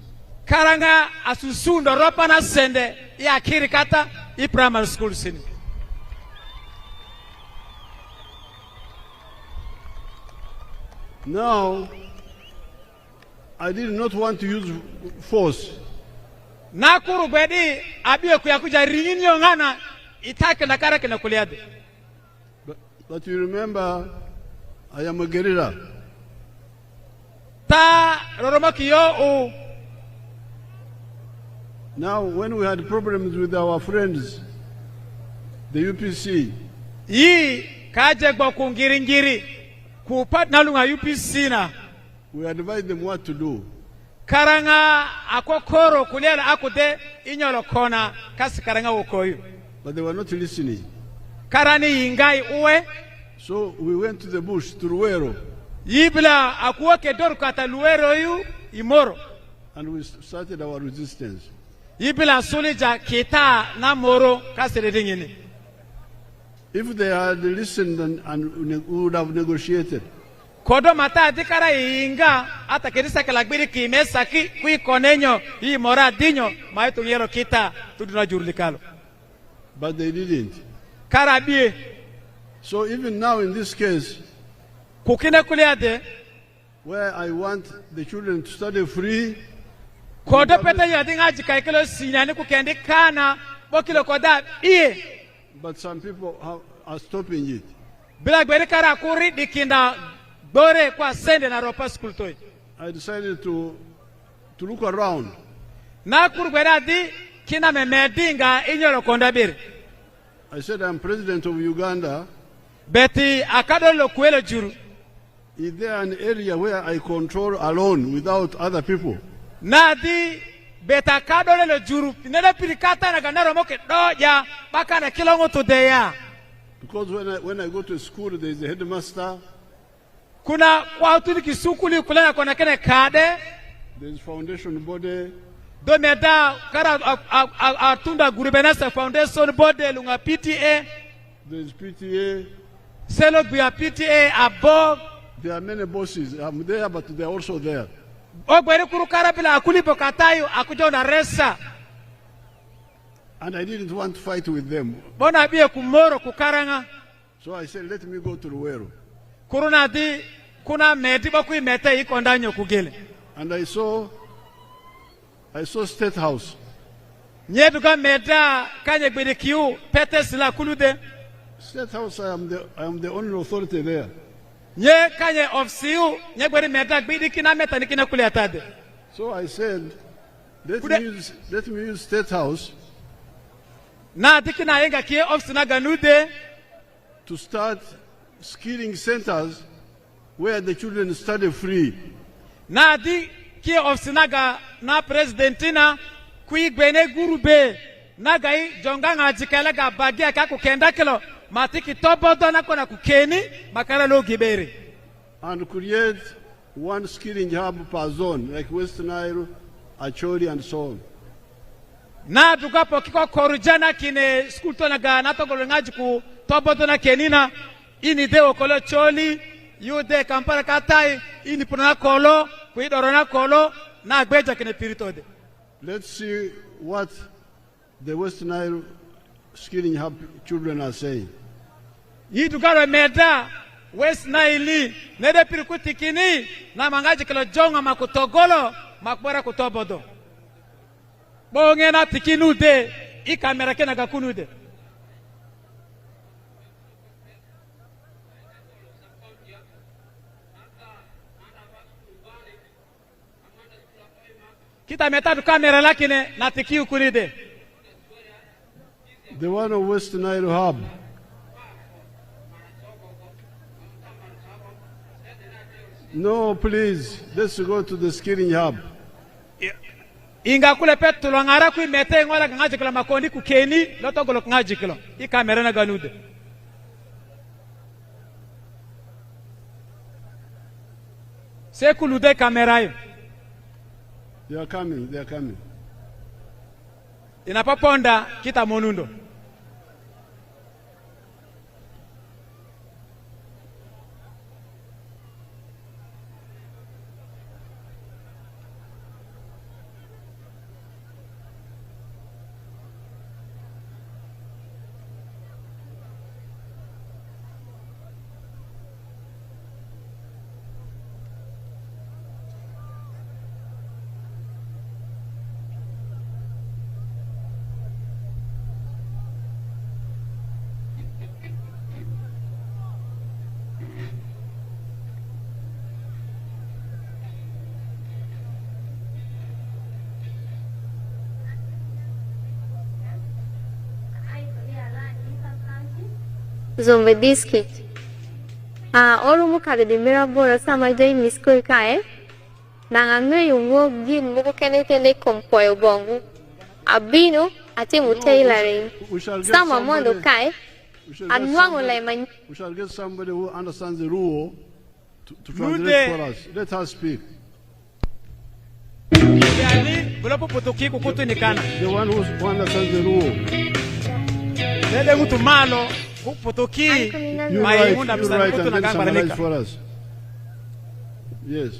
Karanga asusundo ropa na sende ya kirikata I primary school sini. Now, I did not want to use force. Nakuru bedi abiyo kuyakuja ringini yongana itake na karake na kuliade. But you remember, I am a guerrilla. Ta roromaki yo. Now, when we had problems with our friends, the UPC, yi kaje gboku ngiri Kupat nalunga UPC na. We advise them what to do. Karanga akokoro kulela akude inyolo kona kasi karanga ukoyu. But they were not listening. Karani ingai uwe. So we went to the bush, to Ruero. Yibla akuoke doru kata Luero yu imoro. And we started our resistance. Yibla sulija kita na moro kasi redingini. If they had listened and would have negotiated. Kodo mata dikara inga ata kerisa kalagbiri kimesa ki kui konenyo hii mora dinyo maitu yero kita tuduna jurlikalo. But they didn't. Karabie. So even now in this case, kukine kuliade, where I want the children to study free, kodo pete yadinga jikaikelo sinyani kukendi kana bokilo koda iye. But some people are stopping it. Bila gberi kara kuri dikinda bore kwa sende na ropa school toy. I decided to look around. Na kurgbera di kina memedinga inyoro konda biri. I said, I'm president of Uganda. Beti akadolo kuelo juru. Is there an area where I control alone without other people? Na di beta kadole lo juru. Nele pirikata na ganaro moke doja baka na kilongo todeya. Because when I go to school, there is a headmaster. Kuna kwa utuni kisukuli kulena kona kene kade. There is foundation body. Do meda kara atunda gurubenasa foundation body lunga PTA. There is PTA. Selo bia PTA above. There are many bosses. I'm there, but they are also there. Ogbere kuru karabila akulipo katayo akujona resa. And I didn't want to fight with them. Bona biye kumoro kukaranga. So I said, let me go to Ruero. Kuruna di kuna medi baku imete ikondanyo kugele. And I saw State House. Nyeduga meda kanye gbede kiu pete sila kulude. State House, I am the only authority there. Nye kanye ofsiu nye gbede meda gbede kina meta nikina kule atade. So I said, let me use State House. Na dikina yenga kie ofsina ganude to start skilling centers where the children study free. Na di kie ofsina na presidentina kui gbene gurube na gai jonganga jikala ga bagia ka kukenda kilo matiki tobodo na kona kukeni makara lo gibere. And create one skilling hub per zone like West Nile, Acholi and so on. Na dugapo kiko korujana kine school to naga natogolo ngaji ku tobodo na kenina ini de okolo choli yude kampara katai ini puna kolo kuidorona kolo na gbeja kine piritode. Let's see what the West Nile skilling hub children are saying. Yi dugaro meda West Nile nede pirikuti kini na mangaji kilo jonga makutogolo makbora kutobodo. Bonge na tikinude I kamera kena gakunude. Kita meta du kamera lakine na tikiu kunide. The one of West Nile hub. No, please. Let's go to the skilling hub. Inga kule petu ngara ku mete ngola ngaji kala makondi ku keni loto golo ngaji kilo I kamera na ganude. Se kulude kamera yo. They are coming, they are coming. Inapaponda kita monundo. Zombie biscuit. Orumu kade di mirabora sama jai miskul kae. Nangangwe yungo gin muko kene tene kompoyo bongo. Abino ati mutailoring. Sama mondo kai. Anwango lai man. We shall get somebody who understands the rule to translate for us. Let her speak. Yani bulopo potoki kukutu nikana. The one who understands the rule. Lele mtu malo kupotoki maimunda msana kukutu na summarize for us. Yes.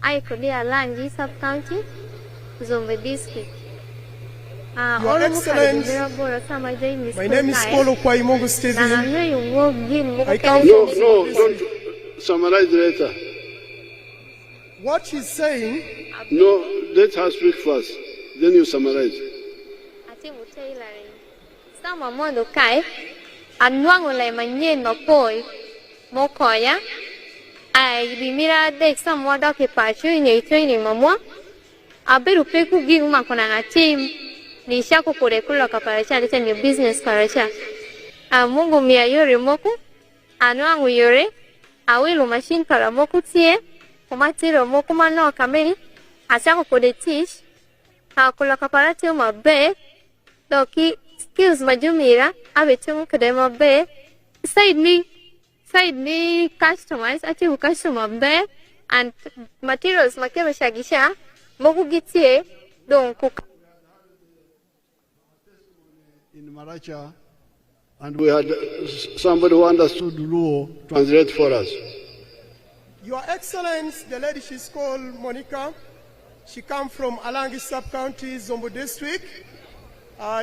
I could be a Langi sub-county, Zombe district. Your Excellency, my name is Kolo Kwaimongo Stevie. I come from... No, don't summarize the letter. What she's saying... No, let her speak first, then you summarize. Sama mondo kai, anwango lai manye no poi, mokoya. Ai bimira de samwa da ke pachu ni training mamwa. Aberu peku gi uma kona na team. Ni shako kure kula kaparacha leta ni business paracha. Mungu mia yore moku. Anwangu yore. Awilu machine para moku tie. Kumatiro moku mano kameni. Ashako kode teach. Kula kaparati mabe. Doki skills majumira. Abetumu kode mabe. Side me customize ati customer be and materials makero shagisha moku gitie donc in Maracha, and we had somebody who understood the law translate for us. Your Excellency, the lady she's called Monica. She comes from Alangi sub-county, Zombo district.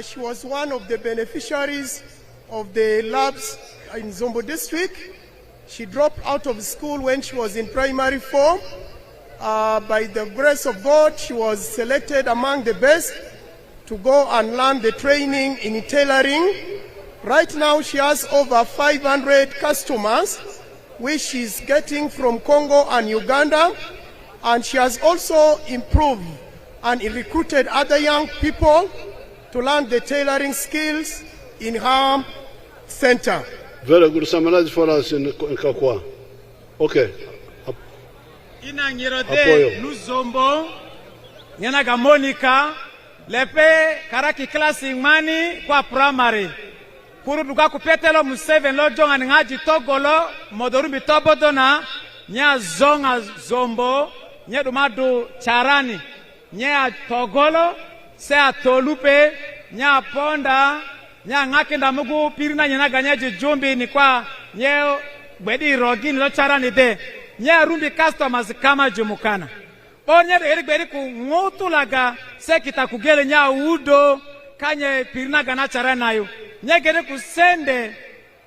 She was one of the beneficiaries of the labs in Zombo district. She dropped out of school when she was in primary 4. By the grace of God, she was selected among the best to go and learn the training in tailoring. Right now, she has over 500 customers, which she's getting from Congo and Uganda. And she has also improved and recruited other young people to learn the tailoring skills in her center. Very good. Summarize for us in Kakwa. Okay. Ina ngirode Luzombo, Nyanaga Monica, lepe karaki classing mani kwa primary. Kuru duka kupetelo Museveni lo jonga ngaji togolo, modorumbi tobodona, nya zonga zombo, nya dumadu charani, nya togolo, se atolupe, nya ponda, nya ngakenda mugu pirina nyanaga nyaji jumbi ni kwa nyeo gwedi rogini lo charani de. Nya rumbi customers kama jumukana. Onye eri gwedi ku ngotu laga se kita kugele nya udo kanye pirina gana charana yu. Nya gede ku sende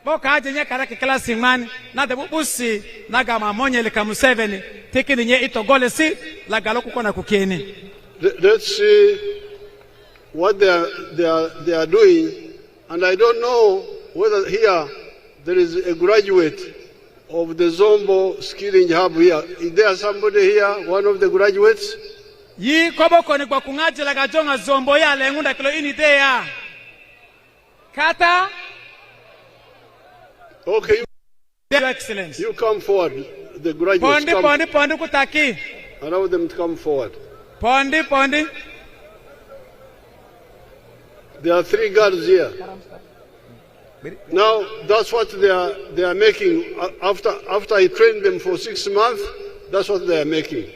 boka aje nya karaki klasi mani na de bubusi na gama monye le Museveni tekini nye itogole si laga lo kukona kukieni. Let's see what they are doing, and I don't know whether here there is a graduate of the Zombo skilling hub here. Is there somebody here, one of the graduates? Yi Koboko ni kwa kungaji laga jonga Zombo ya lengunda kilo ini deya. Kata. Okay. Your Excellency. You come forward. The graduates Pondi kutaki. Allow them to come forward. Pondi. There are 3 girls here. Now that's what they are making. After I trained them for 6 months, that's what they are making.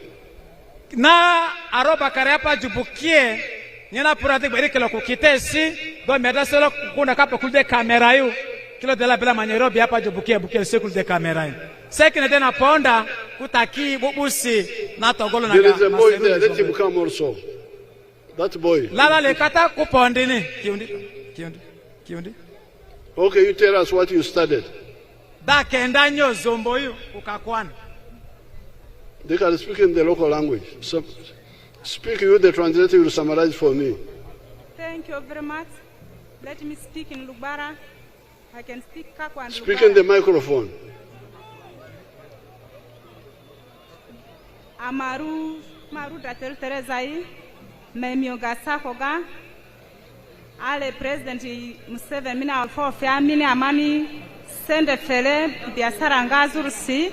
Na aroba kareapa jubukie nyana purati beri kilo kukitesi do medaselo kuna kapo kulde kamera yu kilo de la bela manyerobi hapa jubukie bukie sekul de kamera yu sekine de na ponda kutaki bubusi na togolo na. There is a boy there. Let him come also. That boy. Lala le kata kupondi ni kiundi. Okay, you tell us what you studied. Da kenda nyo Zombo yu ukakwana. They can speak in the local language. So, speak you, the translator will summarize for me. Thank you very much. Let me speak in Lubara. I can speak Kakwa and Speak Lubara. in the microphone. Amaru datel Terezai, Memioga Sakoga, Ale President Museveni, mina for family, amani, sende fele biashara ngazursi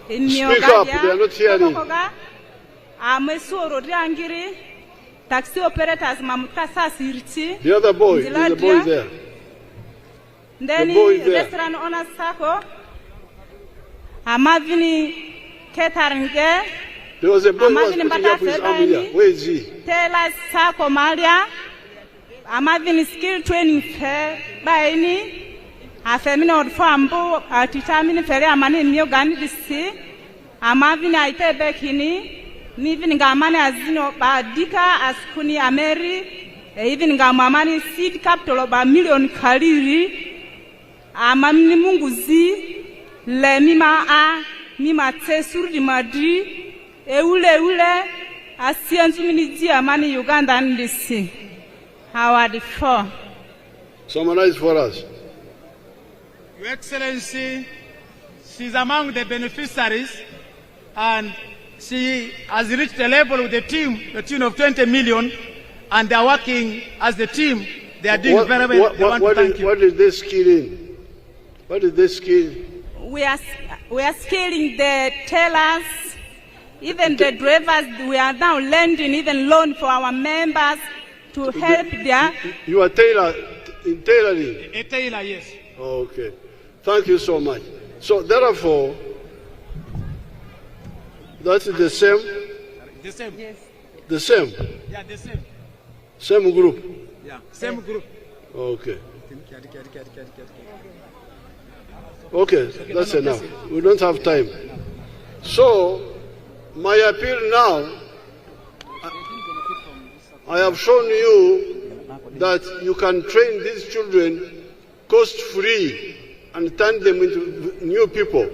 in Speak up, they are not hearing. Amesuro riangiri taxi operators mamukasa sirti. The other boy, there's a boy there. Then The boy there. restaurant owner sako amavini catering. There was a boy who was putting up his arm here. Where is he? Tell us sako malia amavini skill training fair baini. Afemina odfambo atitamini fere amani miyogani disi amavini aipe bekini nivini ngamani azino ba dika askuni ameri even ngamamani seed capital ba million kaliri amamini munguzi le mima a mima tesuru di madri eule asianzu mini di amani Uganda ndisi Howard 4. Summarize for us. Your Excellency, she's among the beneficiaries and she has reached a level with the tune of 20 million, and they are working as the team. They are doing very well. What is this skilling? What is this skill? We are scaling the tellers, even the drivers. We are now lending even loan for our members to help their. You are tailoring? A tailor, yes. Okay. Thank you so much. So therefore, that's the same? The same. Yes. The same? Yeah, the same. Same group? Yeah, same group. Okay. Okay, that's enough. We don't have time. So, my appeal now, I have shown you that you can train these children cost-free and turn them into new people.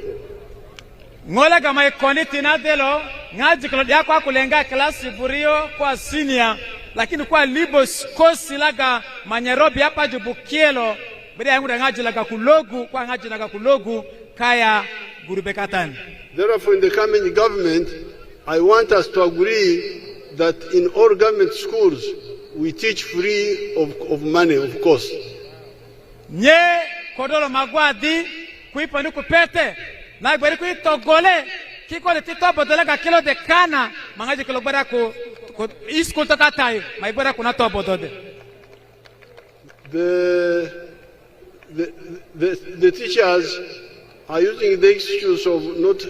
Ngola kama ikoni tinadelo ngaji kilo yako akulenga klasi burio kwa senior lakini kwa libos kosi laga manyerobi hapa jubukielo bida yangu ngaji laga kulogu kwa ngaji laga kulogu kaya gurubekatan. Therefore, in the coming government, I want us to agree that in all government schools we teach free of money, of course. Nye kodolo magwadi kuipa ni kupete na iberi kuitogole kiko le tito bodolega kilo de kana mangaji kilo bara ku iskul tatayo maibara kuna to bodode. The teachers are using the excuse of not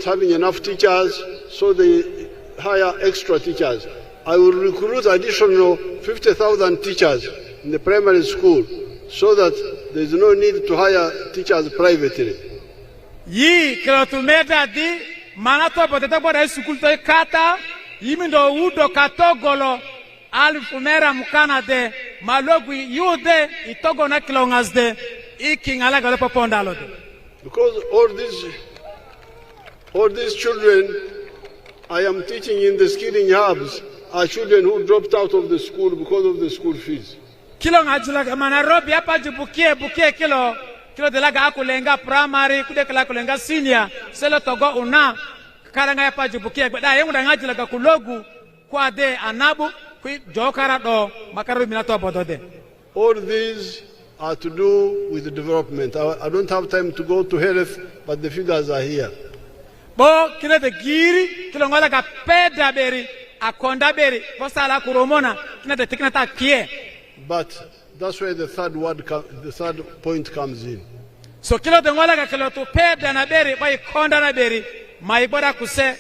having enough teachers, so they hire extra teachers. I will recruit additional 50,000 teachers in the primary school, so that there is no need to hire teachers privately. Yi kilo tumeda di manato bodete boda iskul to kata yimindo udo katogolo alifumera mukana de malogu yude itogo na kilo ngazde ikingala galo popondalo de. Because all these children I am teaching in the skilling hubs are children who dropped out of the school because of the school fees. Kilo ngajula manarobi hapa bukie kilo de laga akulenga primary kude kala kulenga senior selo togo una karanga hapa bukie bada yangu ngajula ga kulogu kwa de anabu kui jokara do makaro minato bodode. All these are to do with the development. I don't have time to go to health, but the figures are here. Bo kile de giri kilo ngola ga peda beri akonda beri posala kuromona kina de tikina ta kie. But that's where the third point comes in. So kilo de ngola ga kilo to peda na beri by konda na beri maibora kuse.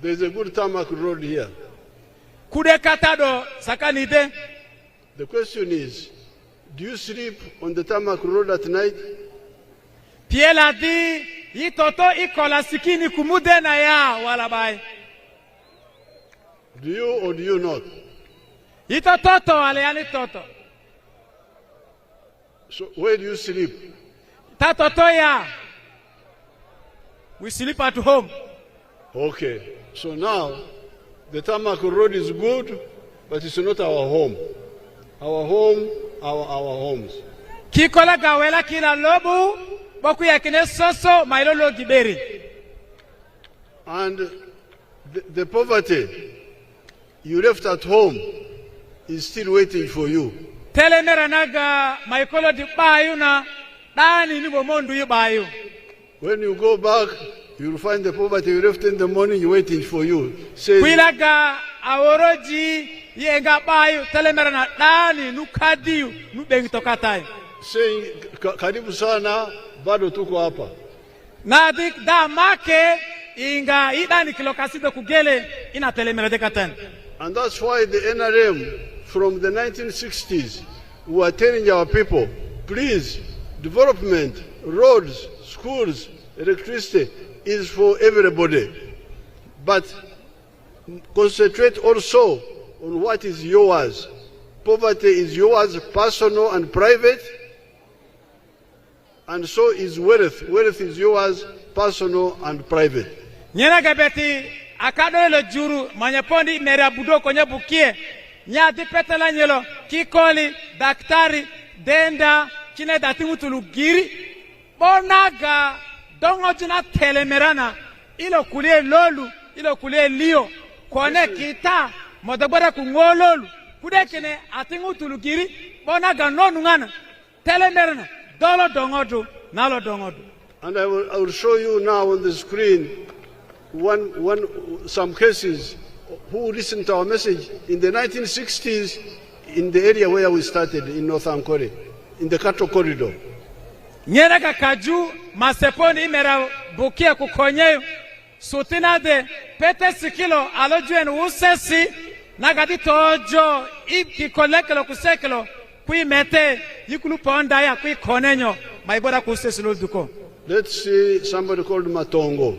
There's a good tarmac road here. Kude katado sakani de. The question is, do you sleep on the tarmac road at night? Piela di itoto ikola sikini kumude na ya wala bai. Do you or do you not? Itoto wale yani toto. So where do you sleep? Tatoto ya. We sleep at home. Okay. So now the tarmac road is good, but it's not our home. Our home, our homes. Kikola gawela kila lobu boku ya kine soso mailolo giberi. And the poverty you left at home is still waiting for you. Telemera naga maikolo di bayuna dani ni bomondu yibayo. When you go back, you'll find the poverty you left in the morning waiting for you. Kwilaga aworoji yenga bayo telemerana dani nukadiu nubengitokatai. Saying karibu sana bado tuko hapa. Na dik da make inga idani kilokasido kugele ina telemerade katan. And that's why the NRM from the 1960s were telling our people, please, development, roads, schools, electricity is for everybody. But concentrate also on what is yours. Poverty is yours, personal and private. And so is wealth. Wealth is yours, personal and private. Nyena gabeti akadole juru manyapondi merabudo konye bukie nyati petela nyelo kikoli daktari denda kine datingu tulugiri bonaga dongo jina telemerana ilo kulie lolu ilo kulie lio kone kita modabara kungololu kudekene atingu tulugiri bonaga nonu ngana telemerana dolo dongodu nalo dongodu. And I will show you now on the screen some cases who listened to our message in the 1960s in the area where we started in North Ankole, in the cattle corridor. Nyeraka kaju maseponi imera bukia kukonyeyo sutina de pete sikilo alojuen usesi nagadi tojo iki kolekelo kusekelo kui mete yikulu ponda ya kui konenyo maibora kusesi loduko. Let's see somebody called Matongo.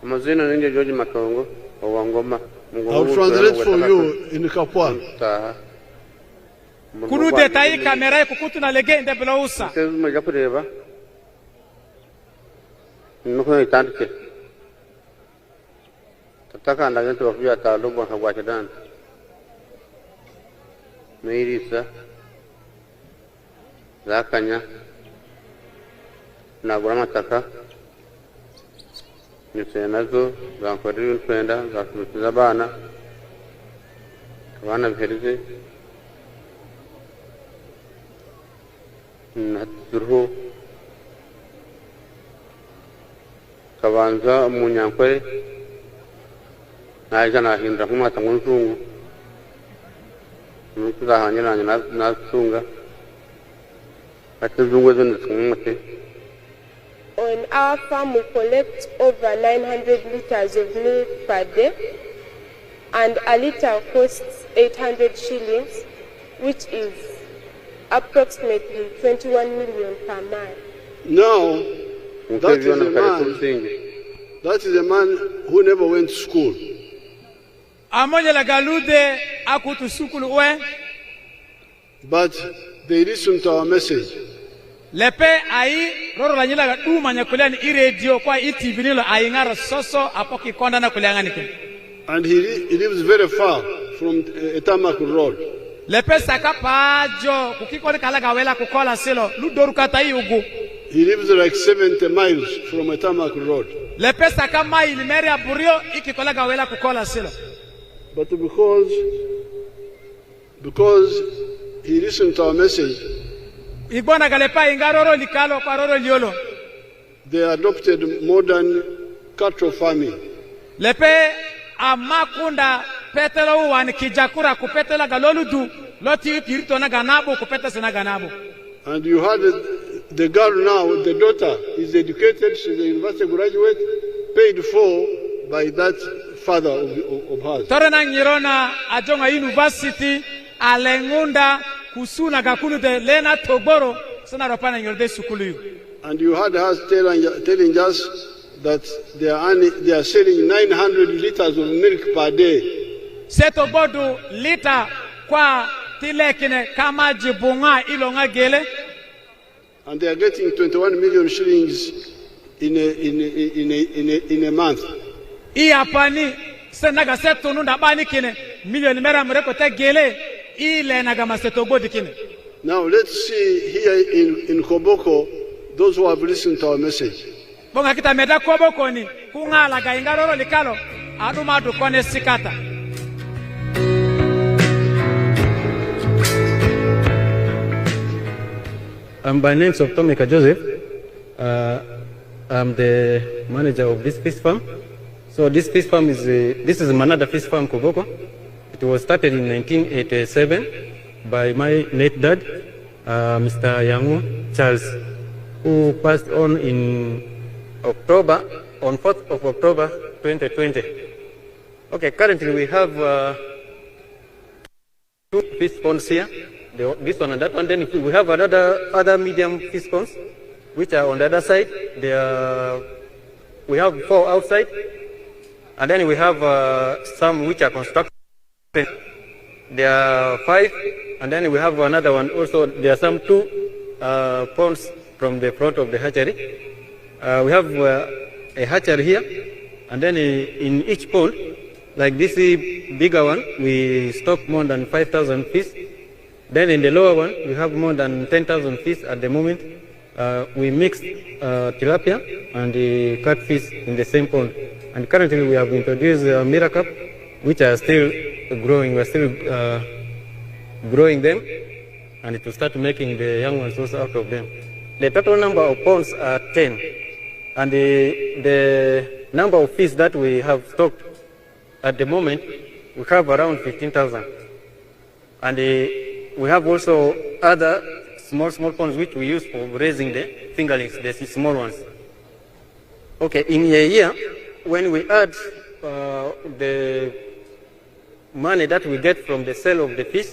Mazina ninja George Matongo Owangoma. I'll translate for you in Kapwa. Kunu detai kamera kukutu na legende blausa. Magapureva. Nuko itandike. Tataka ndagento bakuya talubo hagwachadan. Meirisa. Zakanya. Nagurama taka. Nisenazo zankoriri kwenda zakubitiza bana abana biherize naturuhu kabanza umunyankore naja nahindura nk'umwata nkunzungu nukuzahanye nanye nasunga atuzungu zo nditsumute. On our farm, we collect over 900 liters of milk per day, and a liter costs 800 shillings, which is approximately 21 million per mile. Now, that is a man who never went to school. But they listened to our message. Lepe ai roro la nyila duma nyakulia ni radio kwa TV nilo aingara soso apoki konda na kulianga nike. And he lives very far from Etamak Road. Lepe saka pajo kukiko kala gawela kukola silo ludoru kata ugu. He lives like 70 miles from Etamak Road. Lepe saka maili meri aburio ikikola gawela kukola silo. But because he listened to our message, they adopted modern cattle farming. Lepe amakunda petelo wan kijakura kupetela galoludu loti kirito na ganabo kupeta sena ganabo. And you had the girl now, the daughter is educated, she's a university graduate, paid for by that father of hers. Torena ngirona ajonga university alengunda kusuna gakulu de lena toboro sana ropana ngirde sukulu. And you had her telling us that they are selling 900 liters of milk per day. Seto bodu liter kwa tilekine kama jibunga ilonga gele. And they are getting 21 million shillings in a month. Iapani senaga seto nunda bani kine million mera mreko te gele ile naga maseto bodi kine. Now let's see here in Koboko those who have listened to our message. Bonga kita meda Koboko ni kungala ga ingaroro likalo adumadu kone sikata. By name of Tomika Joseph. I'm the manager of this fish farm. So this fish farm is this is Manada Fish Farm Koboko. It was started in 1987 by my late dad, Mr. Yangu Charles, who passed on in October, on 4th of October 2020. Okay, currently we have 2 fish ponds here. This one and that one. Then we have other medium fish ponds, which are on the other side. We have 4 outside, and then we have some which are constructed. There are 5, and then we have another one also. There are some 2 ponds from the front of the hatchery. We have a hatchery here, and then in each pond, like this bigger one, we stock more than 5,000 fish. Then in the lower one, we have more than 10,000 fish at the moment. We mix tilapia and the catfish in the same pond. And currently we have introduced Miracup, which are still growing. We're still growing them, and it will start making the young ones also out of them. The total number of ponds are 10. And the number of fish that we have stocked at the moment, we have around 15,000. And we have also other small ponds which we use for raising the fingerlings, the small ones. Okay, in a year, when we add the money that we get from the sale of the fish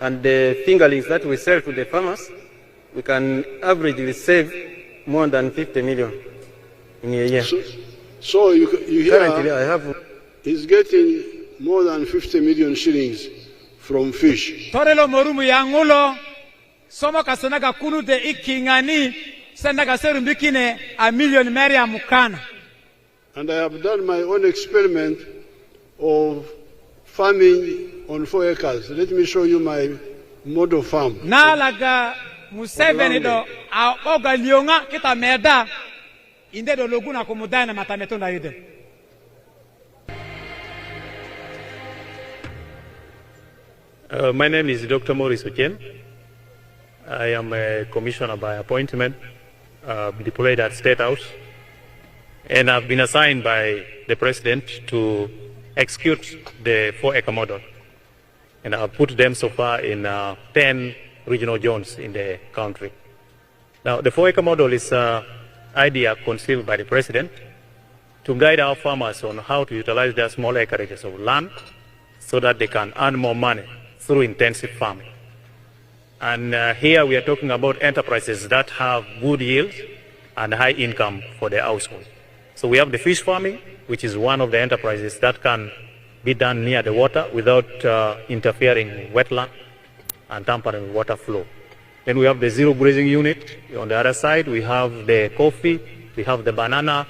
and the fingerlings that we sell to the farmers, we can averagely save more than 50 million in a year. So you hear currently I have he's getting more than 50 million shillings from fish. Torelo morumu yangulo somo kasenaga kunu de ikingani senaga serumbikine a million meria mukana. And I have done my own experiment of farming on 4 acres. Let me show you my model farm. Nalaga Museveni do a oga lionga kita meda inde do loguna kumudana matametunda yude. My name is Dr. Maurice Ochen. I am a commissioner by appointment, deployed at State House, and I've been assigned by the President to execute the 4-acre model. And I've put them so far in 10 regional zones in the country. Now, the 4-acre model is an idea conceived by the President to guide our farmers on how to utilize their small acreages of land so that they can earn more money through intensive farming. And here we are talking about enterprises that have good yields and high income for the household. So we have the fish farming, which is one of the enterprises that can be done near the water without interfering with wetland and tampering with water flow. Then we have the zero grazing unit. On the other side, we have the coffee, we have the banana,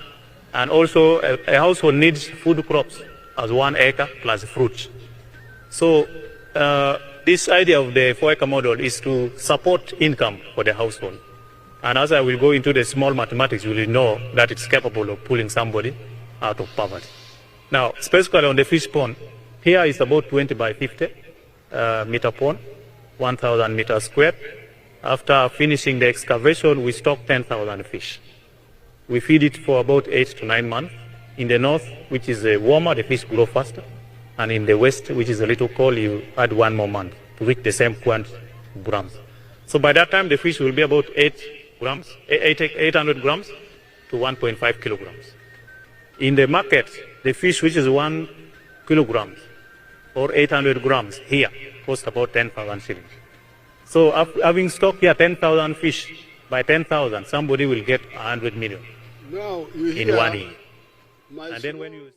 and also a household needs food crops as 1 acre plus fruits. So this idea of the 4-acre model is to support income for the household. And as I will go into the small mathematics, you will know that it's capable of pulling somebody out of poverty. Now, specifically on the fish pond, here is about 20 by 50 meter pond, 1,000 meters square. After finishing the excavation, we stock 10,000 fish. We feed it for about 8 to 9 months. In the north, which is warmer, the fish grow faster. And in the west, which is a little cold, you add 1 more month to reach the same quantity of grams. So by that time, the fish will be about 800 grams to 1.5 kilograms. In the market, the fish which is 1 kilogram or 800 grams here costs about 10,000 shillings. So having stocked here 10,000 fish, by 10,000, somebody will get 100 million now you in 1 year. And then when you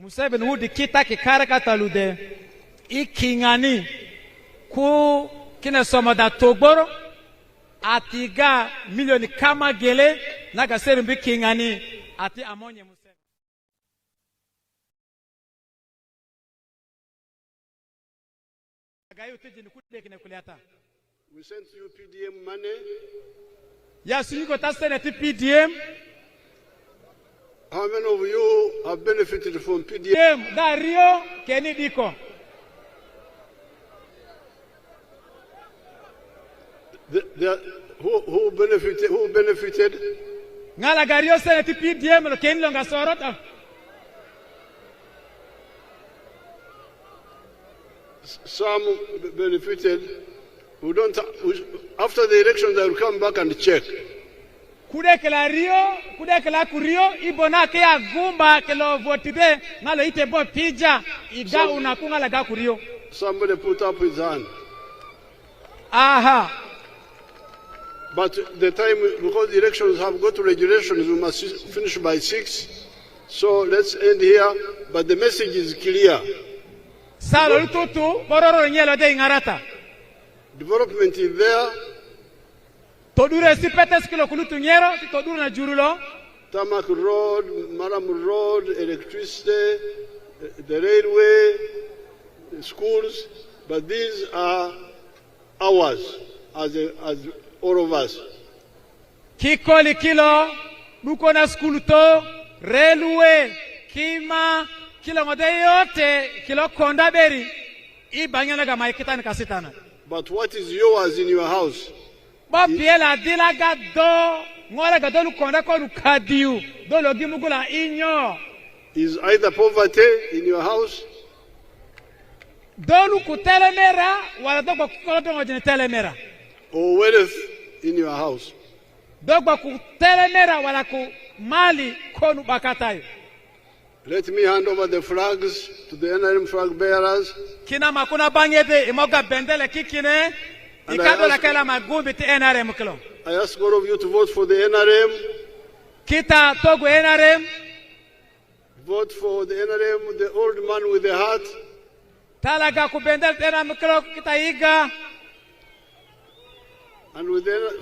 Museveni wudi kita kikara katalude ikingani ku kine somoda togboro atiga milioni kama gele naga serimbi kingani ati amonye Museveni. We sent you PDM money. Yes, you got us send PDM. How many of you have benefited from PDM? Dario Kenidiko. Who benefited? Who benefited? Ngala gario send PDM lo ken longa sorota. Some benefited. After the election, they will come back and check. Kudekela Rio, kudekela Kurio, ibona ke agumba kelo votide, ngalo ite bo pija, iga unakunga laga Kurio. Somebody put up his hand. Aha. But the time, because the elections have got regulations, we must finish by 6. So let's end here. But the message is clear. Salo tutu, bororo nyelo de ingarata. Development is there. Todure si petes kilo kulutu nyero, si todure na jurulo. Tamak Road, Maram Road, electricity, the railway, the schools. But these are ours, as all of us. Kikoli kilo, buko na skulu to, railway, kima, kilo ngode yote, kilo konda beri, ibanyana ga maikita ni kasitana. But what is yours in your house? Bobiela dilaga do, ngora ga do lukonda ko lukadiu, do logi mugula inyo. Is either poverty in your house? Do lukutelemera, wala do kwa kukoloto ngojene telemera. Or wealth in your house? Do kwa kutelemera wala ku mali konu bakatayo. Let me hand over the flags to the NRM flag bearers. Kina makuna bangete imoga bendele kikine ikado la kala magumbi ti NRM kilo. I ask all of you to vote for the NRM. Kita togo NRM. Vote for the NRM, the old man with the heart. Talaga ku bendele NRM kilo kita iga. And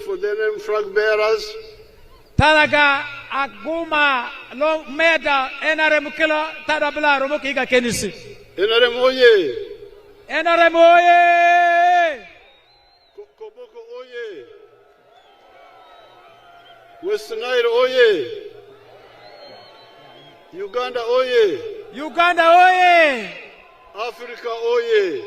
for the NRM flag bearers. Talaga aguma lo meda NRM kilo tadabla romo kiga kenisi. NRM oye. NRM oye. Koboko oye. West Nile oye. Uganda oye. Uganda oye. Africa oye.